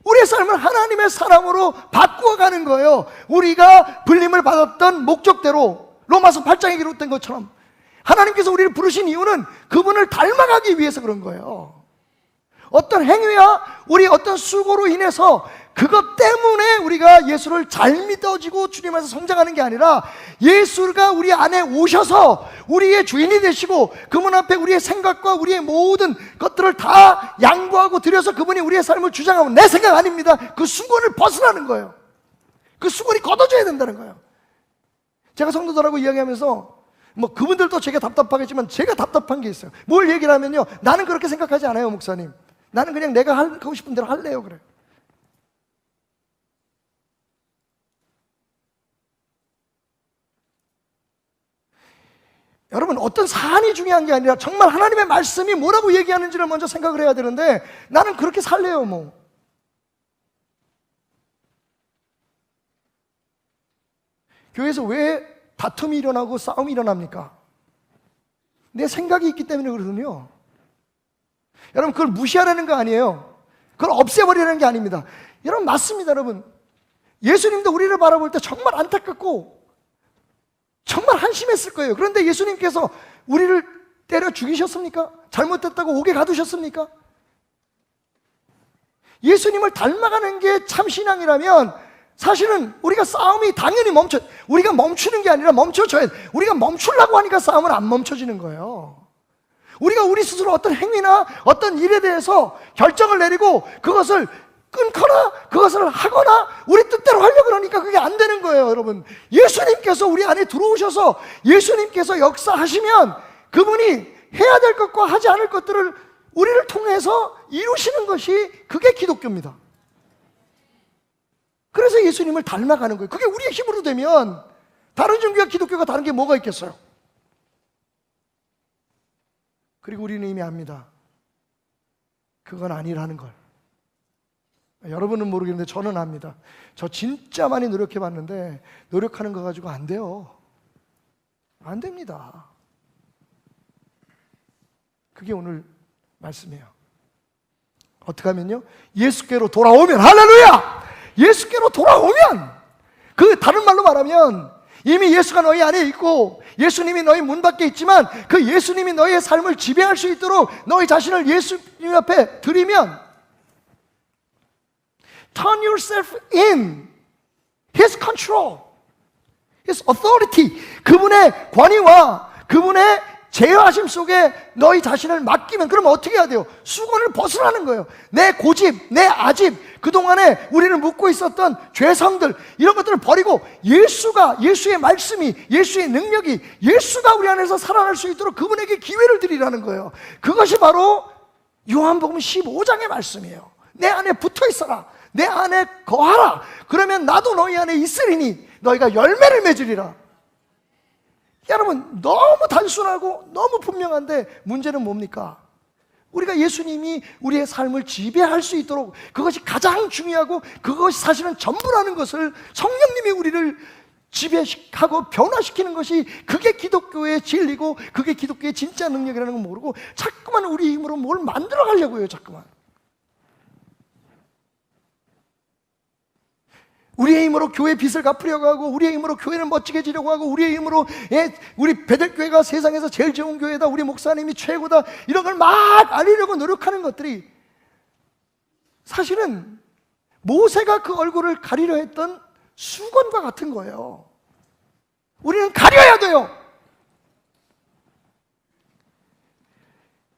우리의 삶을 하나님의 사람으로 바꾸어가는 거예요. 우리가 불림을 받았던 목적대로 로마서 8장에 기록된 것처럼 하나님께서 우리를 부르신 이유는 그분을 닮아가기 위해서 그런 거예요. 어떤 행위와 우리 어떤 수고로 인해서 그것 때문에 우리가 예수를 잘 믿어지고 주님 안에서 성장하는 게 아니라 예수가 우리 안에 오셔서 우리의 주인이 되시고 그분 앞에 우리의 생각과 우리의 모든 것들을 다 양보하고 드려서 그분이 우리의 삶을 주장하면 내 생각 아닙니다. 그 수건을 벗으라는 거예요. 그 수건이 걷어져야 된다는 거예요. 제가 성도들하고 이야기하면서 그분들도 제가 답답하겠지만 제가 답답한 게 있어요. 뭘 얘기를 하면요, 나는 그렇게 생각하지 않아요, 목사님. 나는 그냥 내가 하고 싶은 대로 할래요. 그래. 여러분, 어떤 사안이 중요한 게 아니라 정말 하나님의 말씀이 뭐라고 얘기하는지를 먼저 생각을 해야 되는데 나는 그렇게 살래요. 교회에서 왜 다툼이 일어나고 싸움이 일어납니까? 내 생각이 있기 때문에 그러거든요. 여러분, 그걸 무시하라는 거 아니에요. 그걸 없애버리라는 게 아닙니다. 여러분, 맞습니다. 여러분, 예수님도 우리를 바라볼 때 정말 안타깝고 정말 한심했을 거예요. 그런데 예수님께서 우리를 때려 죽이셨습니까? 잘못됐다고 옥에 가두셨습니까? 예수님을 닮아가는 게 참 신앙이라면 사실은 우리가 싸움이 당연히 우리가 멈추는 게 아니라 멈춰줘야 돼. 우리가 멈추려고 하니까 싸움은 안 멈춰지는 거예요. 우리가 우리 스스로 어떤 행위나 어떤 일에 대해서 결정을 내리고 그것을 끊거나 그것을 하거나 우리 뜻대로 하려고 그러니까 그게 안 되는 거예요. 여러분, 예수님께서 우리 안에 들어오셔서 예수님께서 역사하시면 그분이 해야 될 것과 하지 않을 것들을 우리를 통해서 이루시는 것이 그게 기독교입니다. 그래서 예수님을 닮아가는 거예요. 그게 우리의 힘으로 되면 다른 종교와 기독교가 다른 게 뭐가 있겠어요? 그리고 우리는 이미 압니다. 그건 아니라는 걸. 여러분은 모르겠는데 저는 압니다. 저 진짜 많이 노력해 봤는데 노력하는 거 가지고 안 돼요. 안 됩니다. 그게 오늘 말씀이에요. 어떻게 하면요? 예수께로 돌아오면, 할렐루야! 예수께로 돌아오면, 그 다른 말로 말하면 이미 예수가 너희 안에 있고 예수님이 너희 문 밖에 있지만 그 예수님이 너희의 삶을 지배할 수 있도록 너희 자신을 예수님 앞에 드리면, turn yourself in His control, His authority, 그분의 권위와 그분의 제어하심 속에 너희 자신을 맡기면, 그러면 어떻게 해야 돼요? 수건을 벗으라는 거예요. 내 고집, 내 아집, 그동안에 우리를 묶고 있었던 죄성들, 이런 것들을 버리고 예수의 말씀이, 예수의 능력이, 예수가 우리 안에서 살아날 수 있도록 그분에게 기회를 드리라는 거예요. 그것이 바로 요한복음 15장의 말씀이에요. 내 안에 붙어 있어라, 내 안에 거하라, 그러면 나도 너희 안에 있으리니 너희가 열매를 맺으리라. 여러분, 너무 단순하고 너무 분명한데 문제는 뭡니까? 우리가 예수님이 우리의 삶을 지배할 수 있도록, 그것이 가장 중요하고 그것이 사실은 전부라는 것을, 성령님이 우리를 지배하고 변화시키는 것이 그게 기독교의 진리고 그게 기독교의 진짜 능력이라는 걸 모르고 자꾸만 우리 힘으로 뭘 만들어 가려고 해요. 자꾸만. 우리의 힘으로 교회 빚을 갚으려고 하고, 우리의 힘으로 교회를 멋지게 지려고 하고, 우리의 힘으로 우리 베델교회가 세상에서 제일 좋은 교회다, 우리 목사님이 최고다, 이런 걸 막 알리려고 노력하는 것들이 사실은 모세가 그 얼굴을 가리려 했던 수건과 같은 거예요. 우리는 가려야 돼요.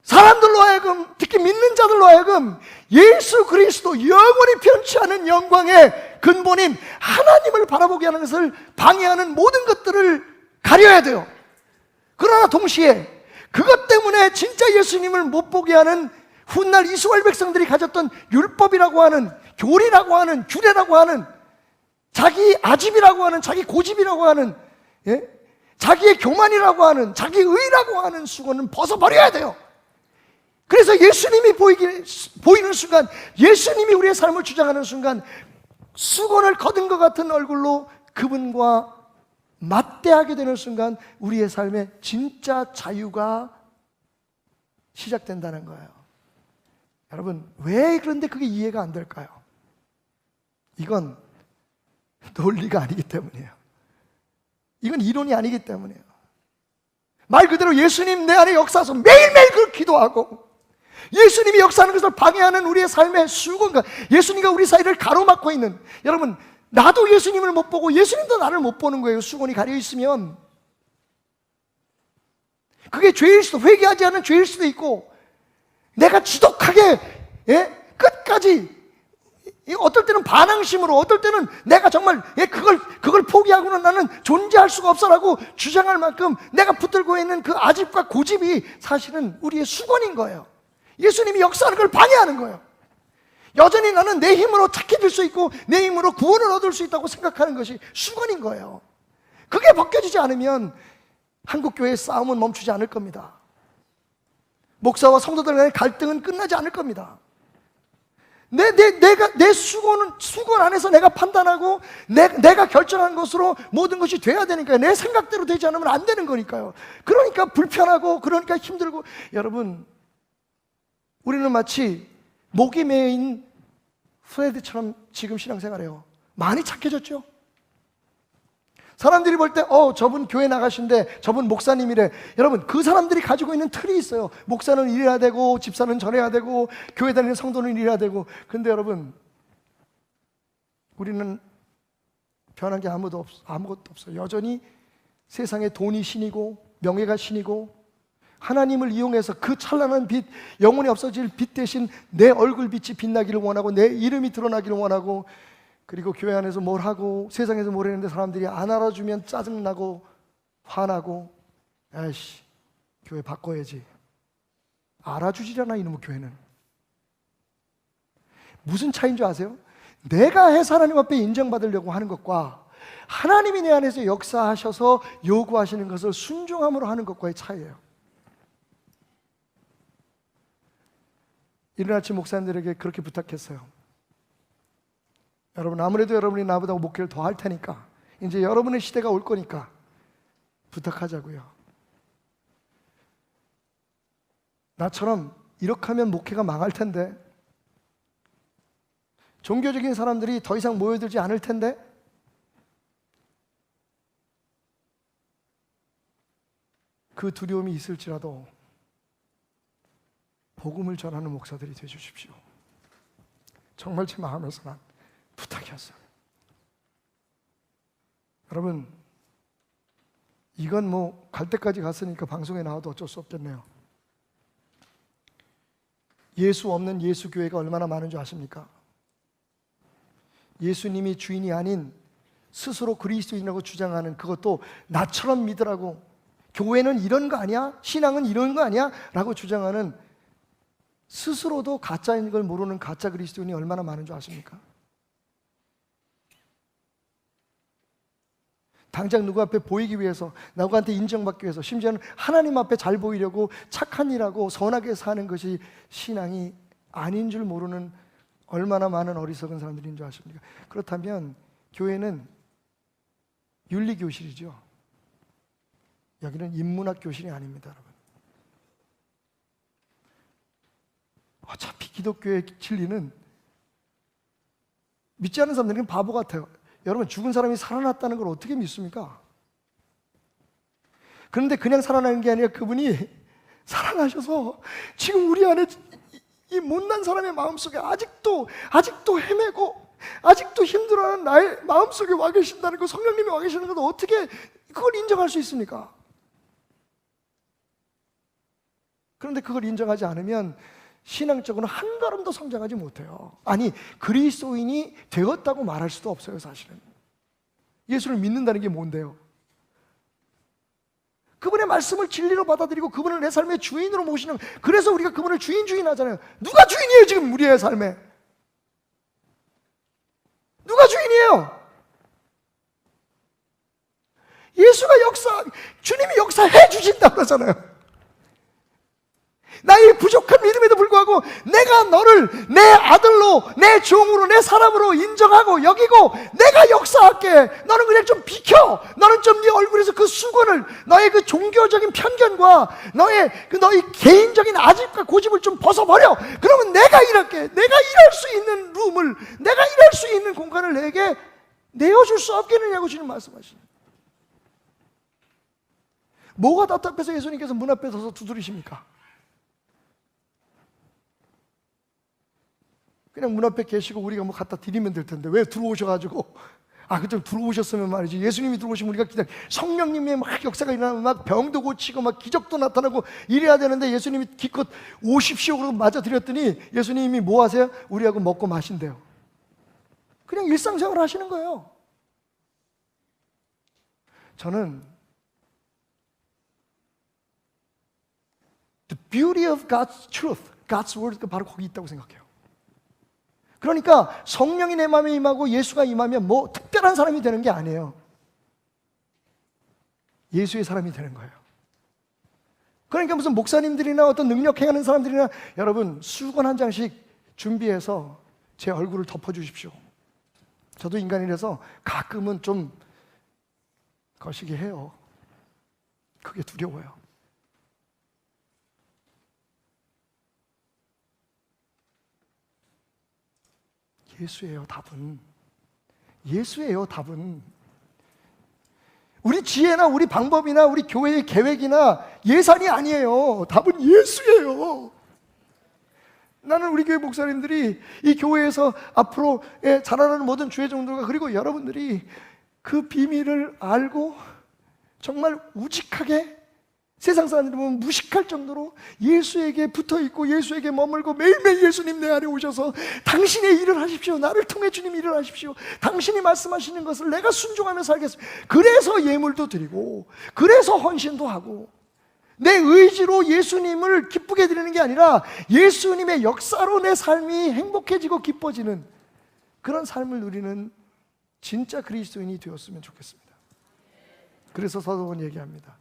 사람들로 하여금, 특히 믿는 자들로 하여금 예수 그리스도 영원히 변치 않은 영광의 근본인 하나님을 바라보게 하는 것을 방해하는 모든 것들을 가려야 돼요. 그러나 동시에 그것 때문에 진짜 예수님을 못 보게 하는 훗날 이스라엘 백성들이 가졌던 율법이라고 하는, 교리라고 하는, 규례라고 하는, 자기 아집이라고 하는, 자기 고집이라고 하는, 자기의 교만이라고 하는, 자기 의라고 하는 수건은 벗어버려야 돼요. 그래서 예수님이 보이는 순간, 예수님이 우리의 삶을 주장하는 순간, 수건을 거둔 것 같은 얼굴로 그분과 맞대하게 되는 순간 우리의 삶에 진짜 자유가 시작된다는 거예요. 여러분, 왜 그런데 그게 이해가 안 될까요? 이건 논리가 아니기 때문이에요. 이건 이론이 아니기 때문이에요. 말 그대로 예수님 내 안에 역사하셔서 매일매일 그걸 기도하고, 예수님이 역사하는 것을 방해하는 우리의 삶의 수건과 예수님과 우리 사이를 가로막고 있는, 여러분, 나도 예수님을 못 보고 예수님도 나를 못 보는 거예요. 수건이 가려 있으면. 그게 죄일 수도, 회개하지 않은 죄일 수도 있고, 내가 지독하게 끝까지, 어떨 때는 반항심으로, 어떨 때는 내가 정말 그걸 포기하고는 나는 존재할 수가 없어라고 주장할 만큼 내가 붙들고 있는 그 아집과 고집이 사실은 우리의 수건인 거예요. 예수님이 역사하는 걸 방해하는 거예요. 여전히 나는 내 힘으로 착해질 수 있고 내 힘으로 구원을 얻을 수 있다고 생각하는 것이 수건인 거예요. 그게 벗겨지지 않으면 한국교회의 싸움은 멈추지 않을 겁니다. 목사와 성도들 간의 갈등은 끝나지 않을 겁니다. 내 수건 안에서 내가 판단하고 내가 결정한 것으로 모든 것이 돼야 되니까요. 내 생각대로 되지 않으면 안 되는 거니까요. 그러니까 불편하고, 그러니까 힘들고. 여러분, 우리는 마치 목이 메인 프레드처럼 지금 신앙생활해요. 많이 착해졌죠? 사람들이 볼 때 저분 교회 나가신데 저분 목사님이래. 여러분, 그 사람들이 가지고 있는 틀이 있어요. 목사는 이래야 되고, 집사는 저래야 되고, 교회 다니는 성도는 이래야 되고. 근데 여러분, 우리는 변한 게 아무것도 없어요. 여전히 세상에 돈이 신이고 명예가 신이고, 하나님을 이용해서 그 찬란한 빛, 영원히 없어질 빛 대신 내 얼굴빛이 빛나기를 원하고, 내 이름이 드러나기를 원하고, 그리고 교회 안에서 뭘 하고 세상에서 뭘 했는데 사람들이 안 알아주면 짜증나고 화나고, 아이씨, 교회 바꿔야지. 알아주지잖아 이놈의 교회는. 무슨 차이인 줄 아세요? 내가 해서 하나님 앞에 인정받으려고 하는 것과 하나님이 내 안에서 역사하셔서 요구하시는 것을 순종함으로 하는 것과의 차이예요. 이른 아침 목사님들에게 그렇게 부탁했어요. 여러분, 아무래도 여러분이 나보다 목회를 더 할 테니까 이제 여러분의 시대가 올 거니까 부탁하자고요. 나처럼 이렇게 하면 목회가 망할 텐데, 종교적인 사람들이 더 이상 모여들지 않을 텐데, 그 두려움이 있을지라도 복음을 전하는 목사들이 되주십시오. 정말 제 마음에서 난 부탁이었어요. 여러분, 이건 뭐 갈 때까지 갔으니까 방송에 나와도 어쩔 수 없겠네요. 예수 없는 예수 교회가 얼마나 많은 줄 아십니까? 예수님이 주인이 아닌 스스로 그리스도인이라고 주장하는, 그것도 나처럼 믿으라고, 교회는 이런 거 아니야? 신앙은 이런 거 아니야? 라고 주장하는, 스스로도 가짜인 걸 모르는 가짜 그리스도인이 얼마나 많은 줄 아십니까? 당장 누구 앞에 보이기 위해서, 누구한테 인정받기 위해서, 심지어는 하나님 앞에 잘 보이려고 착한 일하고 선하게 사는 것이 신앙이 아닌 줄 모르는 얼마나 많은 어리석은 사람들인 줄 아십니까? 그렇다면 교회는 윤리교실이죠. 여기는 인문학 교실이 아닙니다, 여러분. 어차피 기독교의 진리는 믿지 않는 사람들은 바보 같아요. 여러분, 죽은 사람이 살아났다는 걸 어떻게 믿습니까? 그런데 그냥 살아나는 게 아니라 그분이 살아나셔서 지금 우리 안에 이 못난 사람의 마음속에 아직도 헤매고 아직도 힘들어하는 나의 마음속에 와 계신다는 거, 성령님이 와 계시는 걸 어떻게 그걸 인정할 수 있습니까? 그런데 그걸 인정하지 않으면 신앙적으로 한 걸음도 성장하지 못해요. 아니, 그리스도인이 되었다고 말할 수도 없어요. 사실은 예수를 믿는다는 게 뭔데요? 그분의 말씀을 진리로 받아들이고 그분을 내 삶의 주인으로 모시는, 그래서 우리가 그분을 주인 하잖아요. 누가 주인이에요 지금 우리의 삶에? 누가 주인이에요? 예수가 주님이 역사해 주신다고 그러잖아요. 나의 부족한 믿음에도 불구하고 내가 너를 내 아들로, 내 종으로, 내 사람으로 인정하고 여기고 내가 역사할게. 너는 그냥 좀 비켜. 너는 좀 네 얼굴에서 그 수건을, 너의 그 종교적인 편견과 너의 개인적인 아집과 고집을 좀 벗어버려. 그러면 내가 일할게. 내가 일할 수 있는 룸을, 내가 일할 수 있는 공간을 내게 내어줄 수 없겠느냐고 주님 말씀하시는. 뭐가 답답해서 예수님께서 문 앞에 서서 두드리십니까? 그냥 문 앞에 계시고 우리가 뭐 갖다 드리면 될 텐데 왜 들어오셔가지고, 그때 들어오셨으면 말이지. 예수님이 들어오시면 우리가 기다려, 성령님의 막 역사가 일어나면 막 병도 고치고 막 기적도 나타나고 이래야 되는데, 예수님이 기껏 오십시오 그러고 맞아드렸더니 예수님이 뭐 하세요? 우리하고 먹고 마신대요. 그냥 일상생활 하시는 거예요. 저는 The beauty of God's truth, God's word가 바로 거기 있다고 생각해요. 그러니까 성령이 내 마음에 임하고 예수가 임하면 뭐 특별한 사람이 되는 게 아니에요. 예수의 사람이 되는 거예요. 그러니까 무슨 목사님들이나 어떤 능력 행하는 사람들이나, 여러분 수건 한 장씩 준비해서 제 얼굴을 덮어주십시오. 저도 인간이라서 가끔은 좀 거시기 해요. 그게 두려워요. 예수예요, 답은. 예수예요, 답은. 우리 지혜나 우리 방법이나 우리 교회의 계획이나 예산이 아니에요. 답은 예수예요. 나는 우리 교회 목사님들이 이 교회에서 앞으로 자라나는 모든 주의 종들과 그리고 여러분들이 그 비밀을 알고 정말 우직하게, 세상 사람들이 보면 무식할 정도로 예수에게 붙어있고 예수에게 머물고 매일매일 예수님 내 안에 오셔서 당신의 일을 하십시오. 나를 통해 주님 일을 하십시오. 당신이 말씀하시는 것을 내가 순종하며 살겠습니다. 그래서 예물도 드리고 그래서 헌신도 하고 내 의지로 예수님을 기쁘게 드리는 게 아니라 예수님의 역사로 내 삶이 행복해지고 기뻐지는 그런 삶을 누리는 진짜 그리스도인이 되었으면 좋겠습니다. 그래서 서도는 얘기합니다.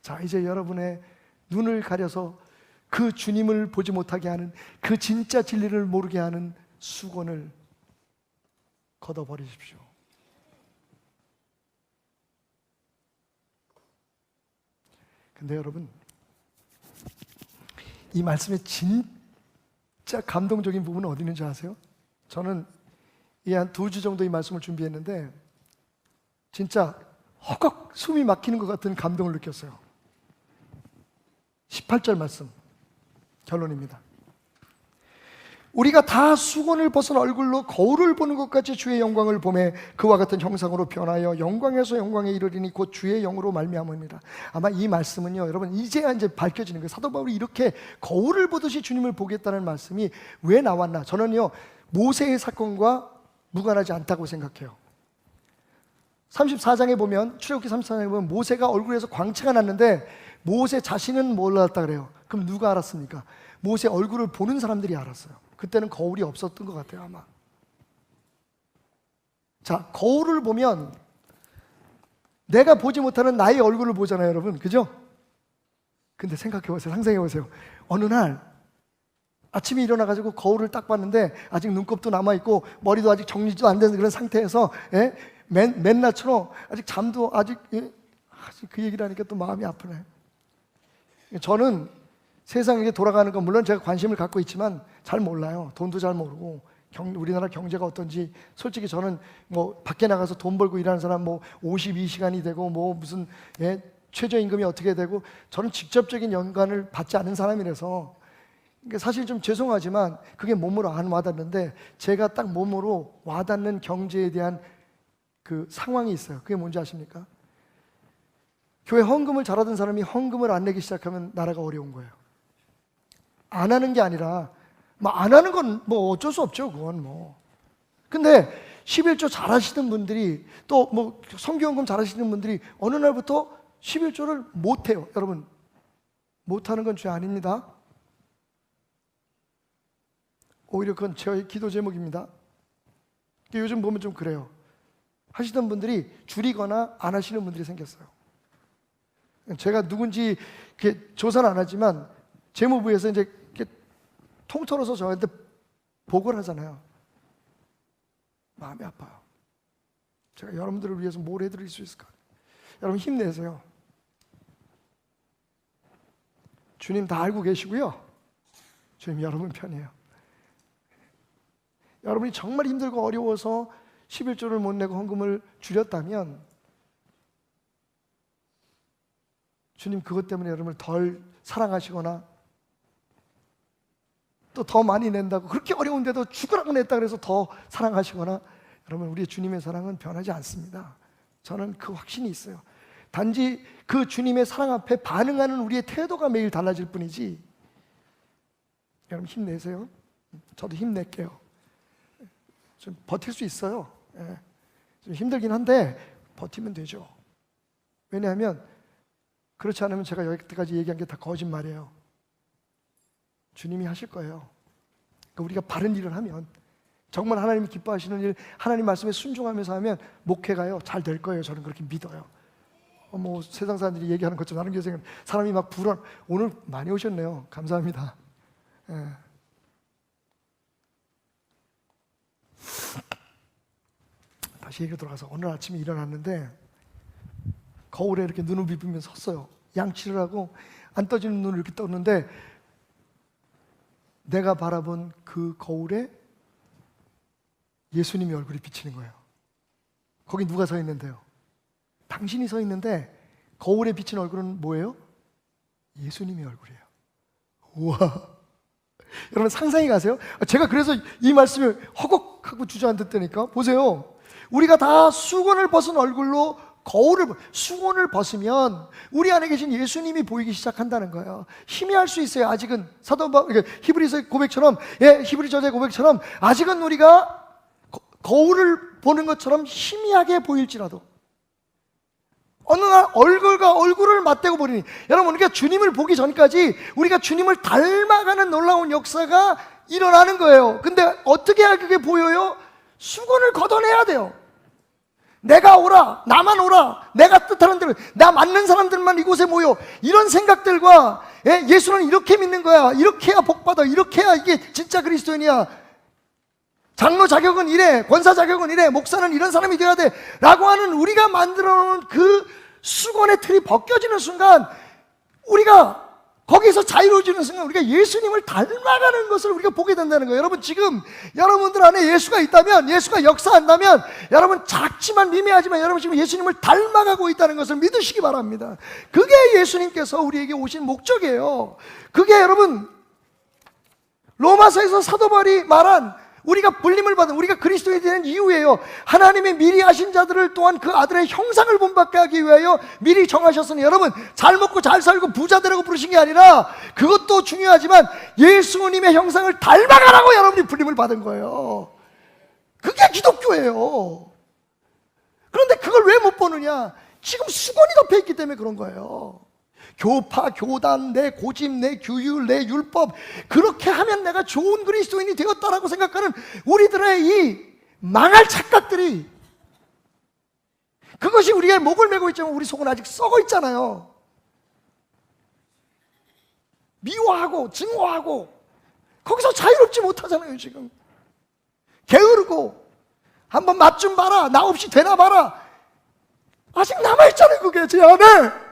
자, 이제 여러분의 눈을 가려서 그 주님을 보지 못하게 하는, 그 진짜 진리를 모르게 하는 수건을 걷어버리십시오. 근데 여러분, 이 말씀의 진짜 감동적인 부분은 어디 있는지 아세요? 저는 이 한 2주 정도 이 말씀을 준비했는데 진짜 허걱 숨이 막히는 것 같은 감동을 느꼈어요. 18절 말씀 결론입니다. 우리가 다 수건을 벗은 얼굴로 거울을 보는 것 같이 주의 영광을 보매 그와 같은 형상으로 변하여 영광에서 영광에 이르리니 곧 주의 영으로 말미암습니다. 아마 이 말씀은요, 여러분 이제 밝혀지는 거예요. 사도 바울이 이렇게 거울을 보듯이 주님을 보겠다는 말씀이 왜 나왔나? 저는요, 모세의 사건과 무관하지 않다고 생각해요. 34장에 보면, 출애굽기 34장에 보면 모세가 얼굴에서 광채가 났는데 모세 자신은 몰랐다 그래요. 그럼 누가 알았습니까? 모세 얼굴을 보는 사람들이 알았어요. 그때는 거울이 없었던 것 같아요, 아마. 자, 거울을 보면 내가 보지 못하는 나의 얼굴을 보잖아요, 여러분. 그죠? 근데 생각해 보세요. 상상해 보세요. 어느 날 아침에 일어나가지고 거울을 딱 봤는데 아직 눈곱도 남아있고 머리도 아직 정리도 안 되는 그런 상태에서 맨날처럼 아직 잠도 아직 그 얘기를 하니까 또 마음이 아프네. 저는 세상에 돌아가는 건 물론 제가 관심을 갖고 있지만 잘 몰라요. 돈도 잘 모르고 우리나라 경제가 어떤지 솔직히 저는 뭐 밖에 나가서 돈 벌고 일하는 사람 뭐 52시간이 되고 뭐 무슨 최저임금이 어떻게 되고 저는 직접적인 연관을 받지 않은 사람이라서 사실 좀 죄송하지만 그게 몸으로 안 와닿는데 제가 딱 몸으로 와닿는 경제에 대한 그 상황이 있어요. 그게 뭔지 아십니까? 교회 헌금을 잘하던 사람이 헌금을 안 내기 시작하면 나라가 어려운 거예요. 안 하는 게 아니라 뭐 안 하는 건 뭐 어쩔 수 없죠. 그건 뭐. 근데 11조 잘하시는 분들이 또 뭐 성교헌금 잘하시는 분들이 어느 날부터 11조를 못 해요. 여러분, 못 하는 건 죄 아닙니다. 오히려 그건 제 기도 제목입니다. 요즘 보면 좀 그래요. 하시던 분들이 줄이거나 안 하시는 분들이 생겼어요. 제가 누군지 이렇게 조사는 안 하지만 재무부에서 이제 이렇게 통틀어서 저한테 보고를 하잖아요. 마음이 아파요. 제가 여러분들을 위해서 뭘 해드릴 수 있을까? 여러분 힘내세요. 주님 다 알고 계시고요. 주님 여러분 편이에요. 여러분이 정말 힘들고 어려워서 11조를 못 내고 헌금을 줄였다면 주님 그것 때문에 여러분을 덜 사랑하시거나 또 더 많이 낸다고 그렇게 어려운데도 죽으라고 냈다 그래서 더 사랑하시거나 여러분 우리의 주님의 사랑은 변하지 않습니다. 저는 그 확신이 있어요. 단지 그 주님의 사랑 앞에 반응하는 우리의 태도가 매일 달라질 뿐이지. 여러분 힘내세요. 저도 힘낼게요. 좀 버틸 수 있어요. 좀 힘들긴 한데 버티면 되죠. 왜냐하면 그렇지 않으면 제가 여기까지 얘기한 게 다 거짓말이에요. 주님이 하실 거예요. 그러니까 우리가 바른 일을 하면 정말 하나님이 기뻐하시는 일, 하나님 말씀에 순종하면서 하면 목회가요 잘 될 거예요. 저는 그렇게 믿어요. 뭐 세상 사람들이 얘기하는 것처럼 나는 교생은 사람이 막 불안. 오늘 많이 오셨네요. 감사합니다. 다시 얘기로 돌아가서 오늘 아침에 일어났는데 거울에 이렇게 눈을 비비면서 섰어요. 양치를 하고 안 떠지는 눈을 이렇게 떴는데 내가 바라본 그 거울에 예수님의 얼굴이 비치는 거예요. 거기 누가 서 있는데요? 당신이 서 있는데 거울에 비친 얼굴은 뭐예요? 예수님의 얼굴이에요. 우와! 여러분 상상이 가세요? 제가 그래서 이 말씀을 허걱하고 주저앉았다니까. 보세요. 우리가 다 수건을 벗은 얼굴로 수건을 벗으면 우리 안에 계신 예수님이 보이기 시작한다는 거예요. 희미할 수 있어요. 아직은 히브리서의 고백처럼, 히브리서의 고백처럼 아직은 우리가 거울을 보는 것처럼 희미하게 보일지라도 어느 날 얼굴과 얼굴을 맞대고 보리니, 여러분 우리가 주님을 보기 전까지 우리가 주님을 닮아가는 놀라운 역사가 일어나는 거예요. 근데 어떻게 해야 그게 보여요? 수건을 걷어내야 돼요. 내가 오라, 나만 오라, 내가 뜻하는 대로, 나 맞는 사람들만 이곳에 모여, 이런 생각들과 예수는 이렇게 믿는 거야, 이렇게 해야 복받아, 이렇게 해야 이게 진짜 그리스도인이야, 장로 자격은 이래, 권사 자격은 이래, 목사는 이런 사람이 돼야 돼 라고 하는 우리가 만들어 놓은 그 수건의 틀이 벗겨지는 순간, 우리가 거기서 자유로워지는 순간 우리가 예수님을 닮아가는 것을 우리가 보게 된다는 거예요. 여러분 지금 여러분들 안에 예수가 있다면, 예수가 역사한다면, 여러분 작지만 미미하지만 여러분 지금 예수님을 닮아가고 있다는 것을 믿으시기 바랍니다. 그게 예수님께서 우리에게 오신 목적이에요. 그게 여러분 로마서에서 사도 바울이 말한 우리가 불림을 받은, 우리가 그리스도에 대한 이유예요. 하나님의 미리 하신 자들을 또한 그 아들의 형상을 본받게 하기 위하여 미리 정하셨으니, 여러분 잘 먹고 잘 살고 부자 되라고 부르신 게 아니라, 그것도 중요하지만 예수님의 형상을 닮아가라고 여러분이 불림을 받은 거예요. 그게 기독교예요. 그런데 그걸 왜 못 보느냐? 지금 수건이 덮여 있기 때문에 그런 거예요. 교파, 교단, 내 고집, 내 규율, 내 율법, 그렇게 하면 내가 좋은 그리스도인이 되었다라고 생각하는 우리들의 이 망할 착각들이, 그것이 우리의 목을 메고 있지만 우리 속은 아직 썩어 있잖아요. 미워하고 증오하고 거기서 자유롭지 못하잖아요. 지금 게으르고 한번 맛 좀 봐라, 나 없이 되나 봐라, 아직 남아있잖아요. 그게 제 안에.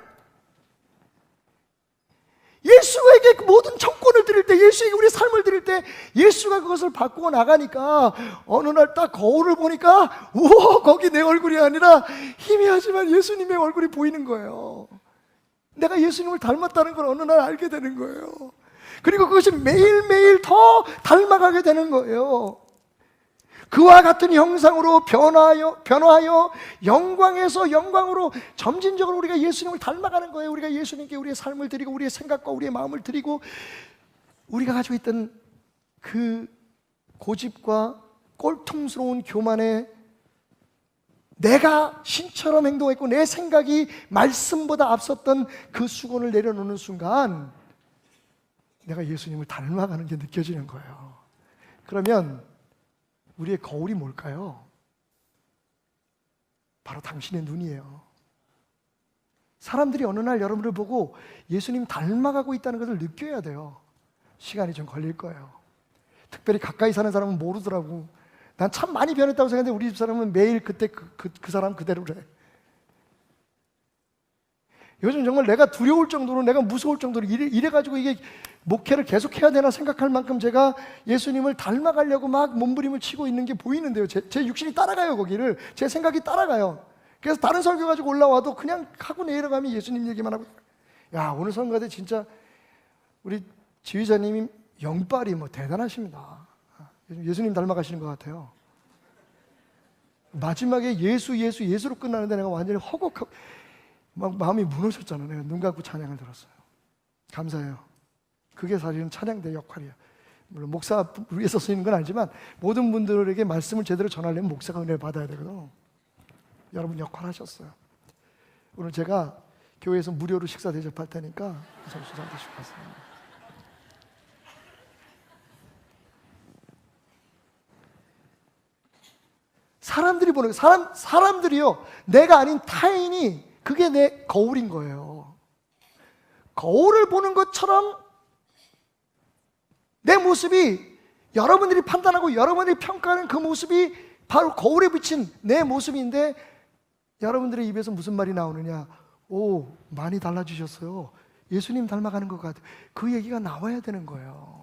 예수에게 그 모든 청권을 드릴 때, 예수에게 우리의 삶을 드릴 때 예수가 그것을 바꾸고 나가니까 어느 날 딱 거울을 보니까 우와, 거기 내 얼굴이 아니라 희미하지만 예수님의 얼굴이 보이는 거예요. 내가 예수님을 닮았다는 걸 어느 날 알게 되는 거예요. 그리고 그것이 매일매일 더 닮아가게 되는 거예요. 그와 같은 형상으로 변화하여 영광에서 영광으로 점진적으로 우리가 예수님을 닮아가는 거예요. 우리가 예수님께 우리의 삶을 드리고 우리의 생각과 우리의 마음을 드리고 우리가 가지고 있던 그 고집과 꼴통스러운 교만에 내가 신처럼 행동했고 내 생각이 말씀보다 앞섰던 그 수건을 내려놓는 순간 내가 예수님을 닮아가는 게 느껴지는 거예요. 그러면 우리의 거울이 뭘까요? 바로 당신의 눈이에요. 사람들이 어느 날 여러분을 보고 예수님 닮아가고 있다는 것을 느껴야 돼요. 시간이 좀 걸릴 거예요. 특별히 가까이 사는 사람은 모르더라고. 난 참 많이 변했다고 생각했는데 우리 집 사람은 매일 그때 그 사람 그대로래. 요즘 정말 내가 두려울 정도로, 내가 무서울 정도로 이래가지고 이게 목회를 계속해야 되나 생각할 만큼 제가 예수님을 닮아가려고 막 몸부림을 치고 있는 게 보이는데요. 제 육신이 따라가요. 거기를 제 생각이 따라가요. 그래서 다른 설교 가지고 올라와도 그냥 하고 내려가면 예수님 얘기만 하고, 야, 오늘 선거대 진짜 우리 지휘자님이 영빨이 뭐 대단하십니다. 예수님 닮아가시는 것 같아요. 마지막에 예수로 끝나는데 내가 완전히 허걱하고 막 마음이 무너졌잖아요. 내가 눈 감고 찬양을 들었어요. 감사해요. 그게 사실은 찬양대 역할이에요. 물론 목사 위에서 쓰이는 건 아니지만 모든 분들에게 말씀을 제대로 전하려면 목사가 은혜를 받아야 되거든. 여러분 역할 하셨어요. 오늘 제가 교회에서 무료로 식사 대접할 테니까 점수 잘 드시고 가세요. 사람들이 보는 사람들이요, 내가 아닌 타인이 그게 내 거울인 거예요. 거울을 보는 것처럼 내 모습이 여러분들이 판단하고 여러분들이 평가하는 그 모습이 바로 거울에 비친 내 모습인데 여러분들의 입에서 무슨 말이 나오느냐? 오, 많이 달라지셨어요. 예수님 닮아가는 것 같아요. 그 얘기가 나와야 되는 거예요.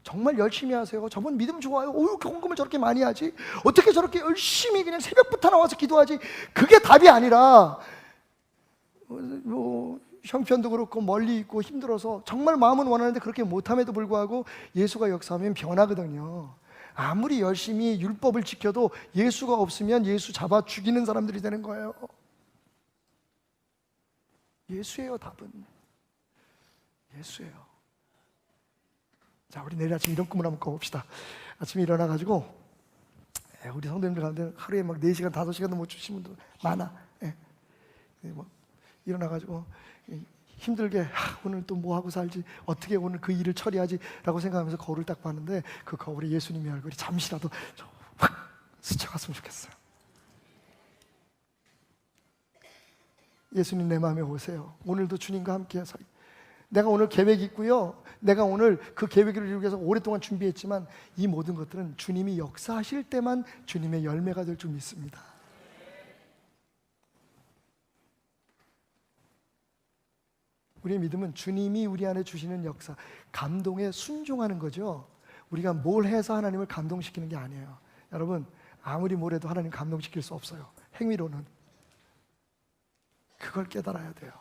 정말 열심히 하세요. 저분 믿음 좋아요. 오, 헌금을 저렇게 많이 하지? 어떻게 저렇게 열심히 그냥 새벽부터 나와서 기도하지? 그게 답이 아니라 뭐 형편도 그렇고 멀리 있고 힘들어서 정말 마음은 원하는데 그렇게 못함에도 불구하고 예수가 역사하면 변하거든요. 아무리 열심히 율법을 지켜도 예수가 없으면 예수 잡아 죽이는 사람들이 되는 거예요. 예수예요, 답은. 예수예요. 자, 우리 내일 아침 이런 꿈을 한번 꿔봅시다. 아침에 일어나가지고 우리 성도님들 가운데 하루에 막 4시간, 5시간도 못 주시는 분들 많아. 뭐 일어나가지고 힘들게 오늘 또 뭐 하고 살지, 어떻게 오늘 그 일을 처리하지 라고 생각하면서 거울을 딱 봤는데 그 거울에 예수님의 얼굴이 잠시라도 확 스쳐갔으면 좋겠어요. 예수님 내 마음에 오세요. 오늘도 주님과 함께 살. 내가 오늘 계획이 있고요, 내가 오늘 그 계획을 이루기 위해서 오랫동안 준비했지만 이 모든 것들은 주님이 역사하실 때만 주님의 열매가 될 줄 믿습니다. 우리의 믿음은 주님이 우리 안에 주시는 역사, 감동에 순종하는 거죠. 우리가 뭘 해서 하나님을 감동시키는 게 아니에요. 여러분, 아무리 뭘 해도 하나님 감동시킬 수 없어요. 행위로는. 그걸 깨달아야 돼요.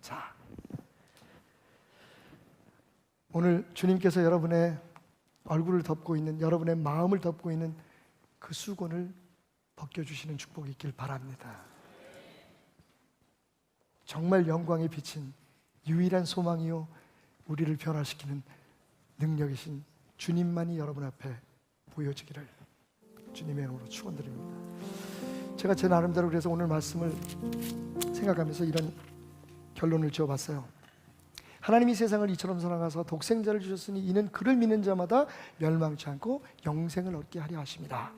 자, 오늘 주님께서 여러분의 얼굴을 덮고 있는, 여러분의 마음을 덮고 있는 그 수건을 벗겨주시는 축복이 있길 바랍니다. 정말 영광에 비친 유일한 소망이요, 우리를 변화시키는 능력이신 주님만이 여러분 앞에 보여지기를 주님의 이름으로 축원드립니다. 제가 제 나름대로 그래서 오늘 말씀을 생각하면서 이런 결론을 지어봤어요. 하나님이 세상을 이처럼 사랑하사 독생자를 주셨으니 이는 그를 믿는 자마다 멸망치 않고 영생을 얻게 하려 하십니다.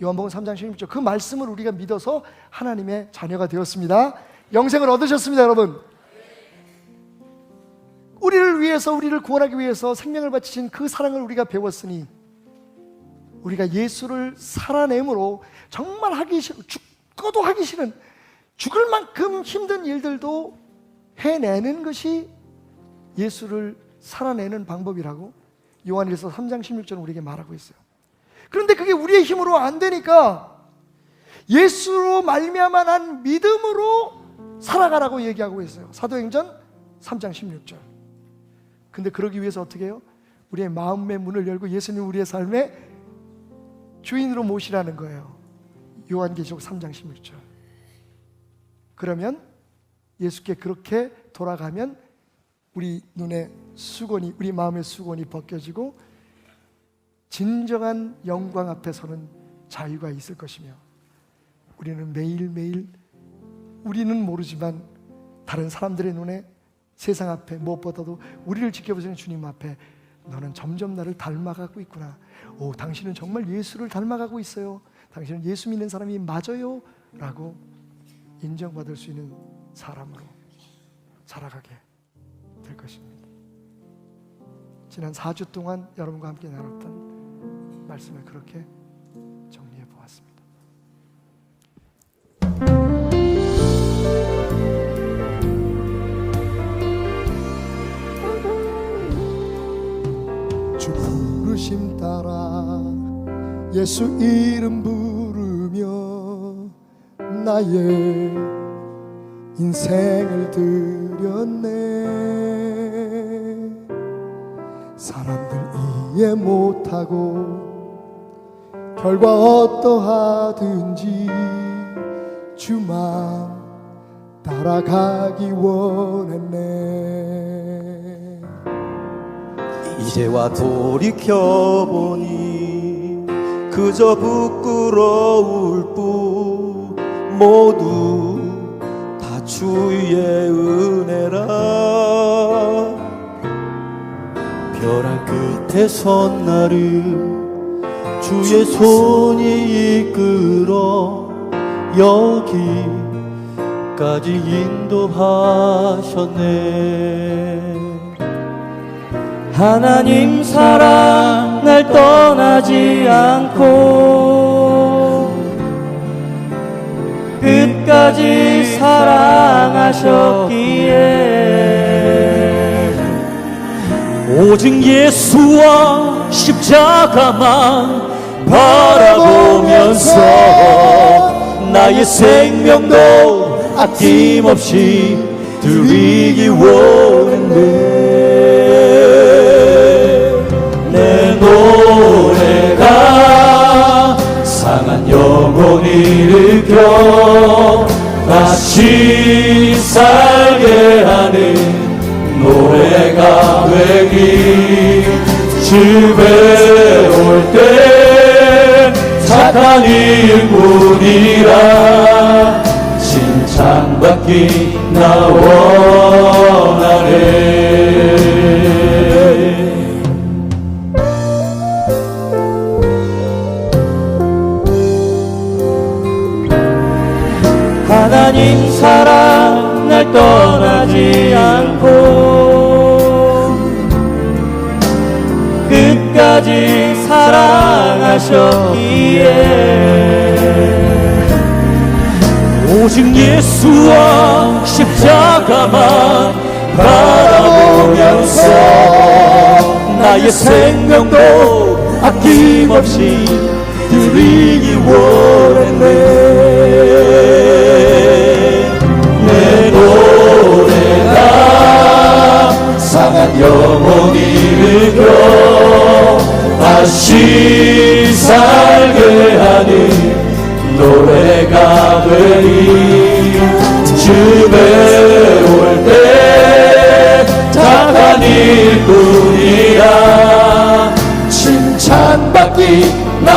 요한복음 3장 16절, 그 말씀을 우리가 믿어서 하나님의 자녀가 되었습니다. 영생을 얻으셨습니다, 여러분. 우리를 위해서, 우리를 구원하기 위해서 생명을 바치신 그 사랑을 우리가 배웠으니 우리가 예수를 살아내므로 정말 하기 싫은, 죽어도 하기 싫은, 죽을 만큼 힘든 일들도 해내는 것이 예수를 살아내는 방법이라고 요한일서 3장 16절은 우리에게 말하고 있어요. 그런데 그게 우리의 힘으로 안 되니까 예수로 말미암아 난 믿음으로 살아가라고 얘기하고 있어요. 사도행전 3장 16절. 근데 그러기 위해서 어떻게 해요? 우리의 마음의 문을 열고 예수님 우리의 삶의 주인으로 모시라는 거예요. 요한계시록 3장 16절. 그러면 예수께 그렇게 돌아가면 우리 눈의 수건이, 우리 마음의 수건이 벗겨지고 진정한 영광 앞에 서는 자유가 있을 것이며, 우리는 매일매일 우리는 모르지만 다른 사람들의 눈에, 세상 앞에, 무엇보다도 우리를 지켜보시는 주님 앞에 너는 점점 나를 닮아가고 있구나. 오, 당신은 정말 예수를 닮아가고 있어요. 당신은 예수 믿는 사람이 맞아요 라고 인정받을 수 있는 사람으로 살아가게 될 것입니다. 지난 4주 동안 여러분과 함께 나눴던 말씀을 그렇게 정리해 보았습니다. 주 부르심 따라 예수 이름 부르며 나의 인생을 드렸네. 사람들 이해 못하고 결과 어떠하든지 주만 따라가기 원했네. 이제와 돌이켜보니 그저 부끄러울 뿐 모두 다 주의 은혜라. 벼랑 끝에 선 나를 주의 손이 이끌어 여기까지 인도하셨네. 하나님 사랑 날 떠나지 않고 끝까지 사랑하셨기에 오직 예수와 십자가만 바라보면서 나의 생명도 아낌없이 드리기 원했네. 내 노래가 상한 영혼을 일으켜 다시 살게 하는 노래가 되기. 집에 올 때 착한 일뿐이라 칭찬받기 나 원하네. 하나님 사랑 날 떠나지 않고 끝까지 사랑하셨기에 오직 예수와 십자가만 바라보면서 나의 생명도 아낌없이 드리기 원했네. 내 노래가 상한 영혼을 일으켜 다시 살게 하는 노래가 되니. 집에 올 때 착한 일뿐이라 칭찬받기 나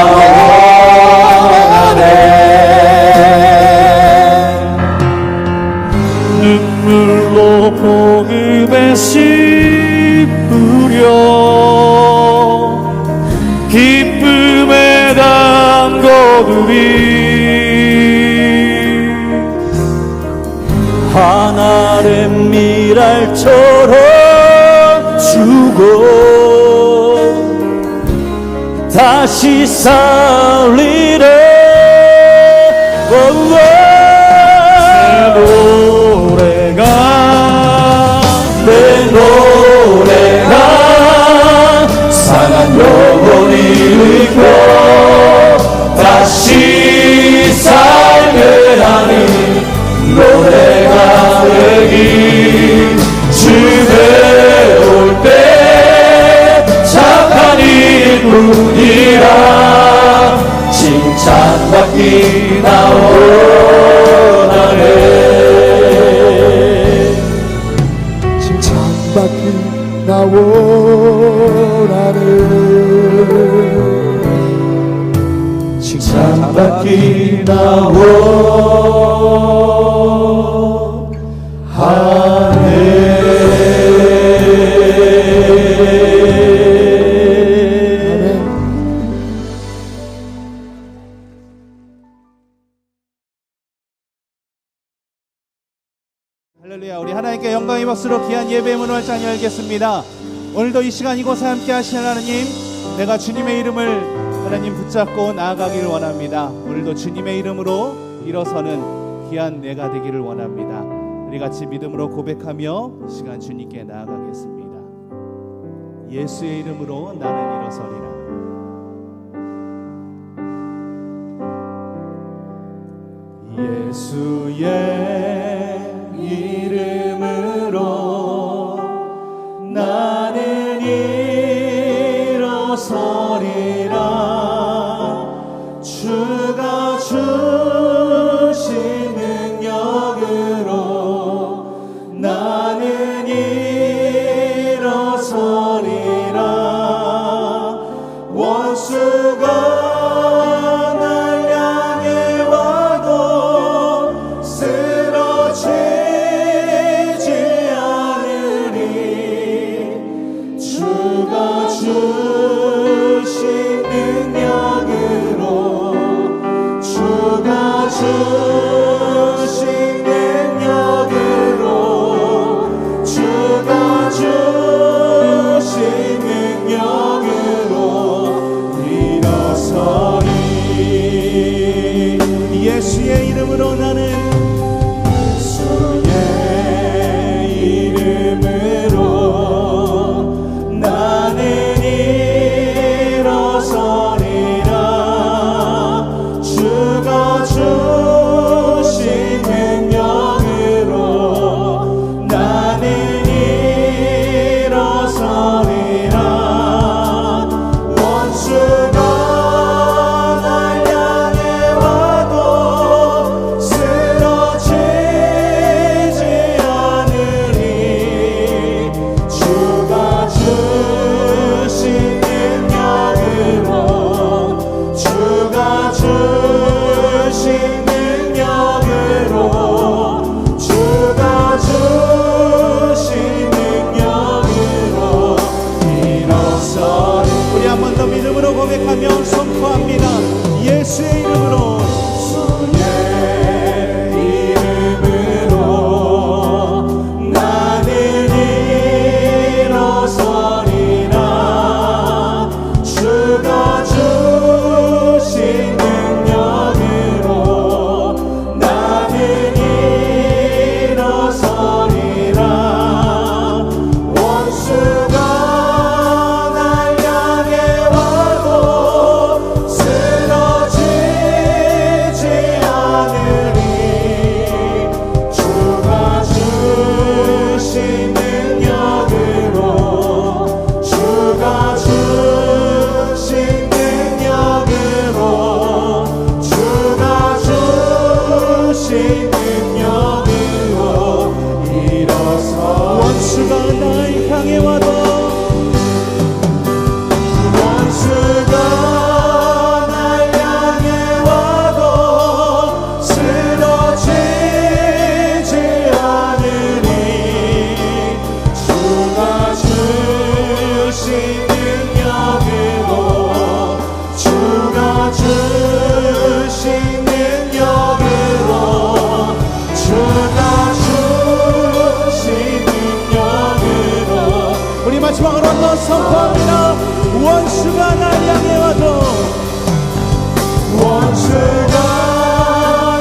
원하네. 눈물로 복음의 씨 뿌려 기쁨에 담궈두리. 하늘의 미랄처럼 주고 다시 살리래. 내 노래가 내 노래 뿐이라 칭찬받기 나 원하네 칭찬받기 나 원하네 칭찬받기 나 할렐루야. 우리 하나님께 영광의 박수로 귀한 예배의 문을 활짝 열겠습니다. 오늘도 이 시간 이곳에 함께 하시는 하나님, 내가 주님의 이름을 하나님 붙잡고 나아가기를 원합니다. 오늘도 주님의 이름으로 일어서는 귀한 내가 되기를 원합니다. 우리 같이 믿음으로 고백하며 이 시간 주님께 나아가겠습니다. 예수의 이름으로 나는 일어서리라. 예수의 이름으로 나는 일어서리라 주가 주신 능력으로 나는 일어서리라 원수가 예수의 이름으로 나는 일어서리라 주가 주신 능력으로 나는 일어서리라 원수가 고백하며 선포합니다. 예수의 이름으로 나는 일어서리라 주가 주신 능력으로 나는 일어서리라 원수가 마지막으로 한번 선포합니다. 원수가 날 향해 와도 원수가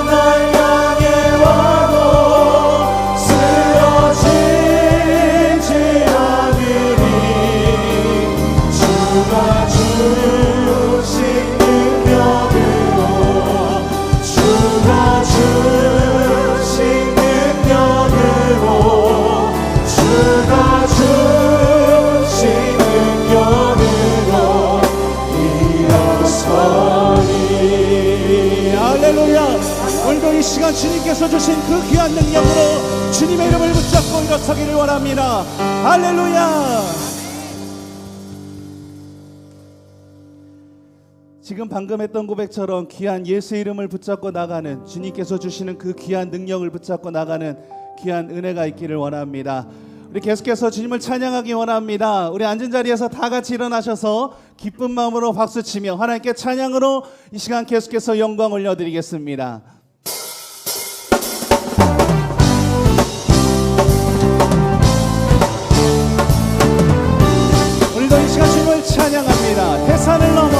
날 향해 와도 쓰러지지 않으리 주가 주신 능력으로 주가 주신 능력으로 주가 주신 능력으로 주님께서 주신 그 귀한 능력으로 주님의 이름을 붙잡고 일어서기를 원합니다. 할렐루야. 지금 방금 했던 고백처럼 귀한 예수의 이름을 붙잡고 나가는, 주님께서 주시는 그 귀한 능력을 붙잡고 나가는 귀한 은혜가 있기를 원합니다. 우리 계속해서 주님을 찬양하기 원합니다. 우리 앉은 자리에서 다 같이 일어나셔서 기쁜 마음으로 박수치며 하나님께 찬양으로 이 시간 계속해서 영광 올려드리겠습니다. 오늘도 이 시간 주님을 찬양합니다. 대산을 넘어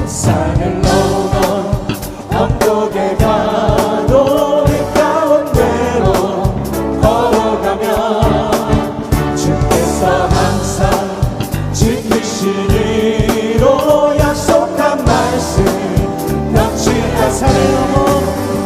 산을 넘어 언덕에 가도 이 가운데로 걸어가면 주께서 항상 지키시기로 약속한 말씀 넘치는 산을 넘어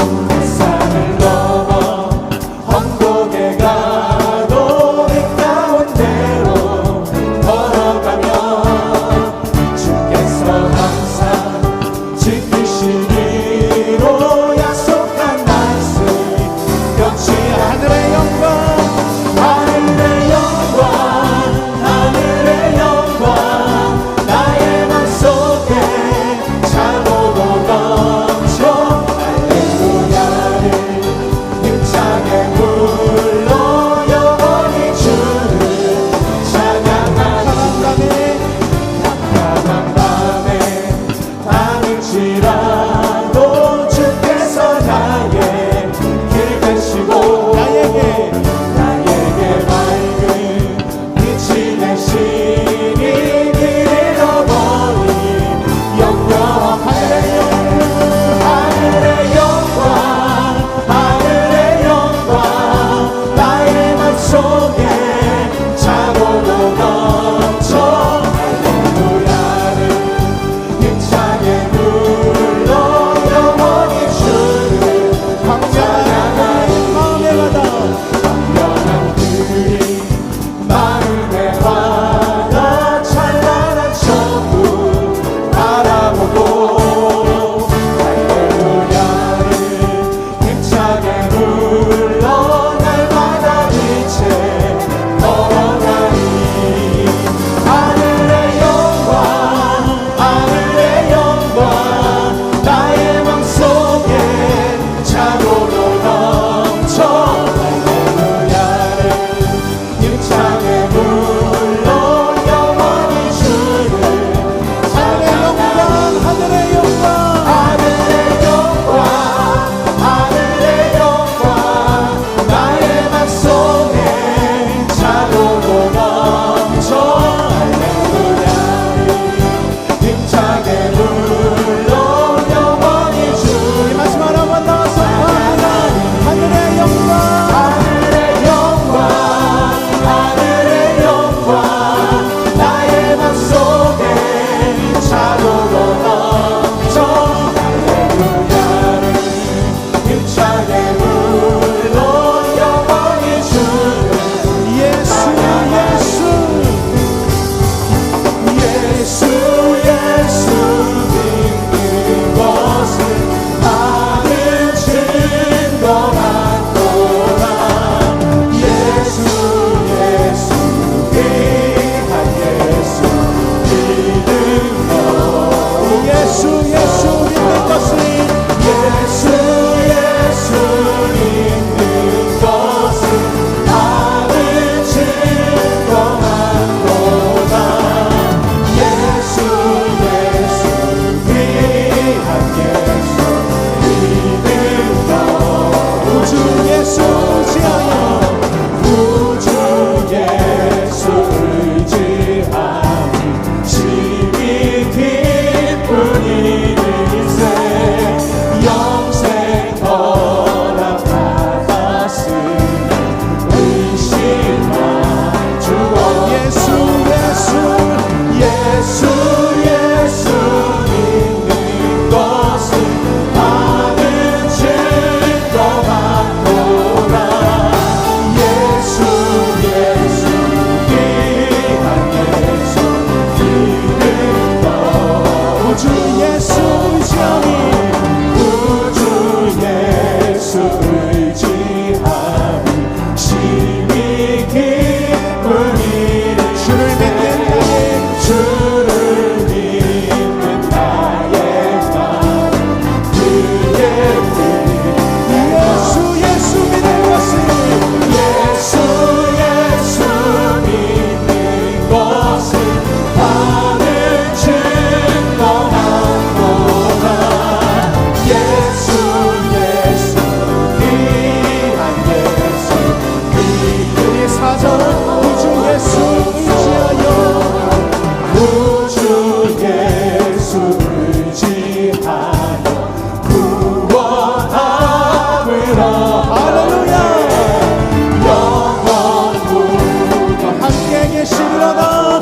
되시리로다.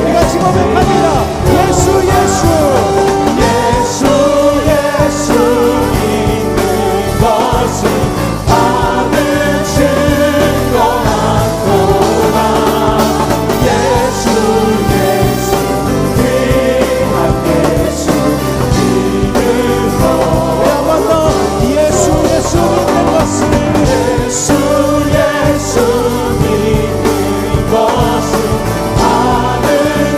우리 같이 고백합니다. 예수 예수 예수 예수 믿는 것은 받은 증거 같구나. 예수 예수 귀한 예수 믿는 것. 한 번 더. 예수 예수 믿는 것은 예수 예수 믿는 것은 받은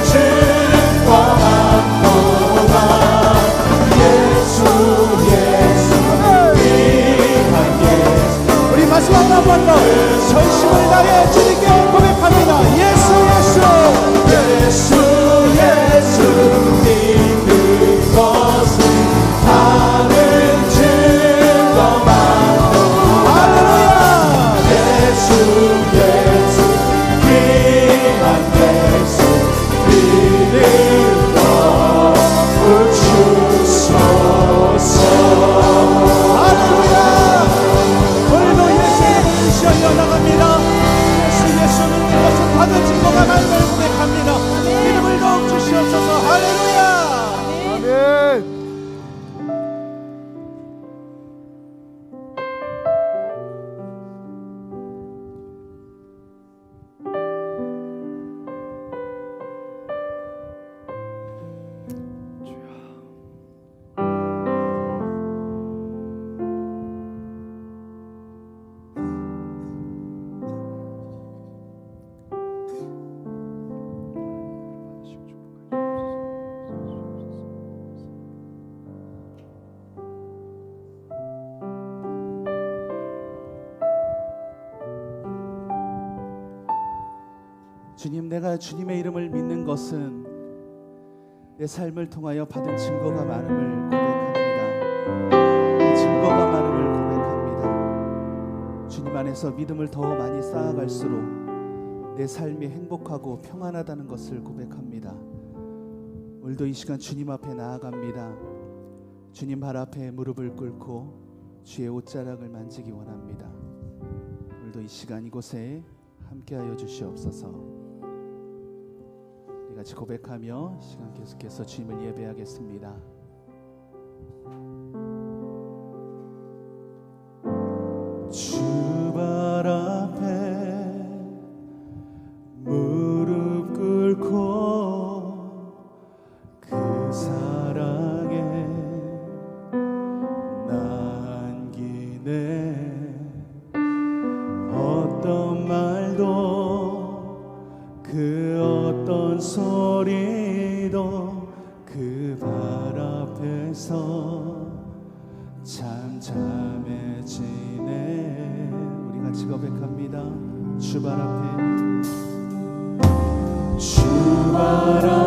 증거 같구나. 예수 예수 귀한 예수. 우리 마지막 한 번 더 전심을 다해 주님께 고백합니다. 예수 예수 예수 예수 믿는 것은 받은 증거 같구나. 할렐루야. 예수 예수 귀한 예수 믿는 것 주소서. 할렐루야. 오늘도 예수의 뜻이 열려나갑니다. 예수 예수 믿는 것은 받은 증거가 많은 걸 고백합니다. 믿음을 더욱 주시옵소서. 할렐루야. 아멘. 주님, 내가 주님의 이름을 믿는 것은 내 삶을 통하여 받은 증거가 많음을 고백합니다. 그 증거가 많음을 고백합니다. 주님 안에서 믿음을 더 많이 쌓아갈수록 내 삶이 행복하고 평안하다는 것을 고백합니다. 오늘도 이 시간 주님 앞에 나아갑니다. 주님 발 앞에 무릎을 꿇고 주의 옷자락을 만지기 원합니다. 오늘도 이 시간 이곳에 함께하여 주시옵소서. 우리 같이 고백하며 시간 계속해서 주님을 예배하겠습니다. 주 발 앞에 무릎 꿇고 그 사랑에 남기네. 어떤 말도 그 어떤 소리도 그 발 앞에서 잠잠해지네. 우리 같이 고백합니다. 주 발 앞에 주 발 앞에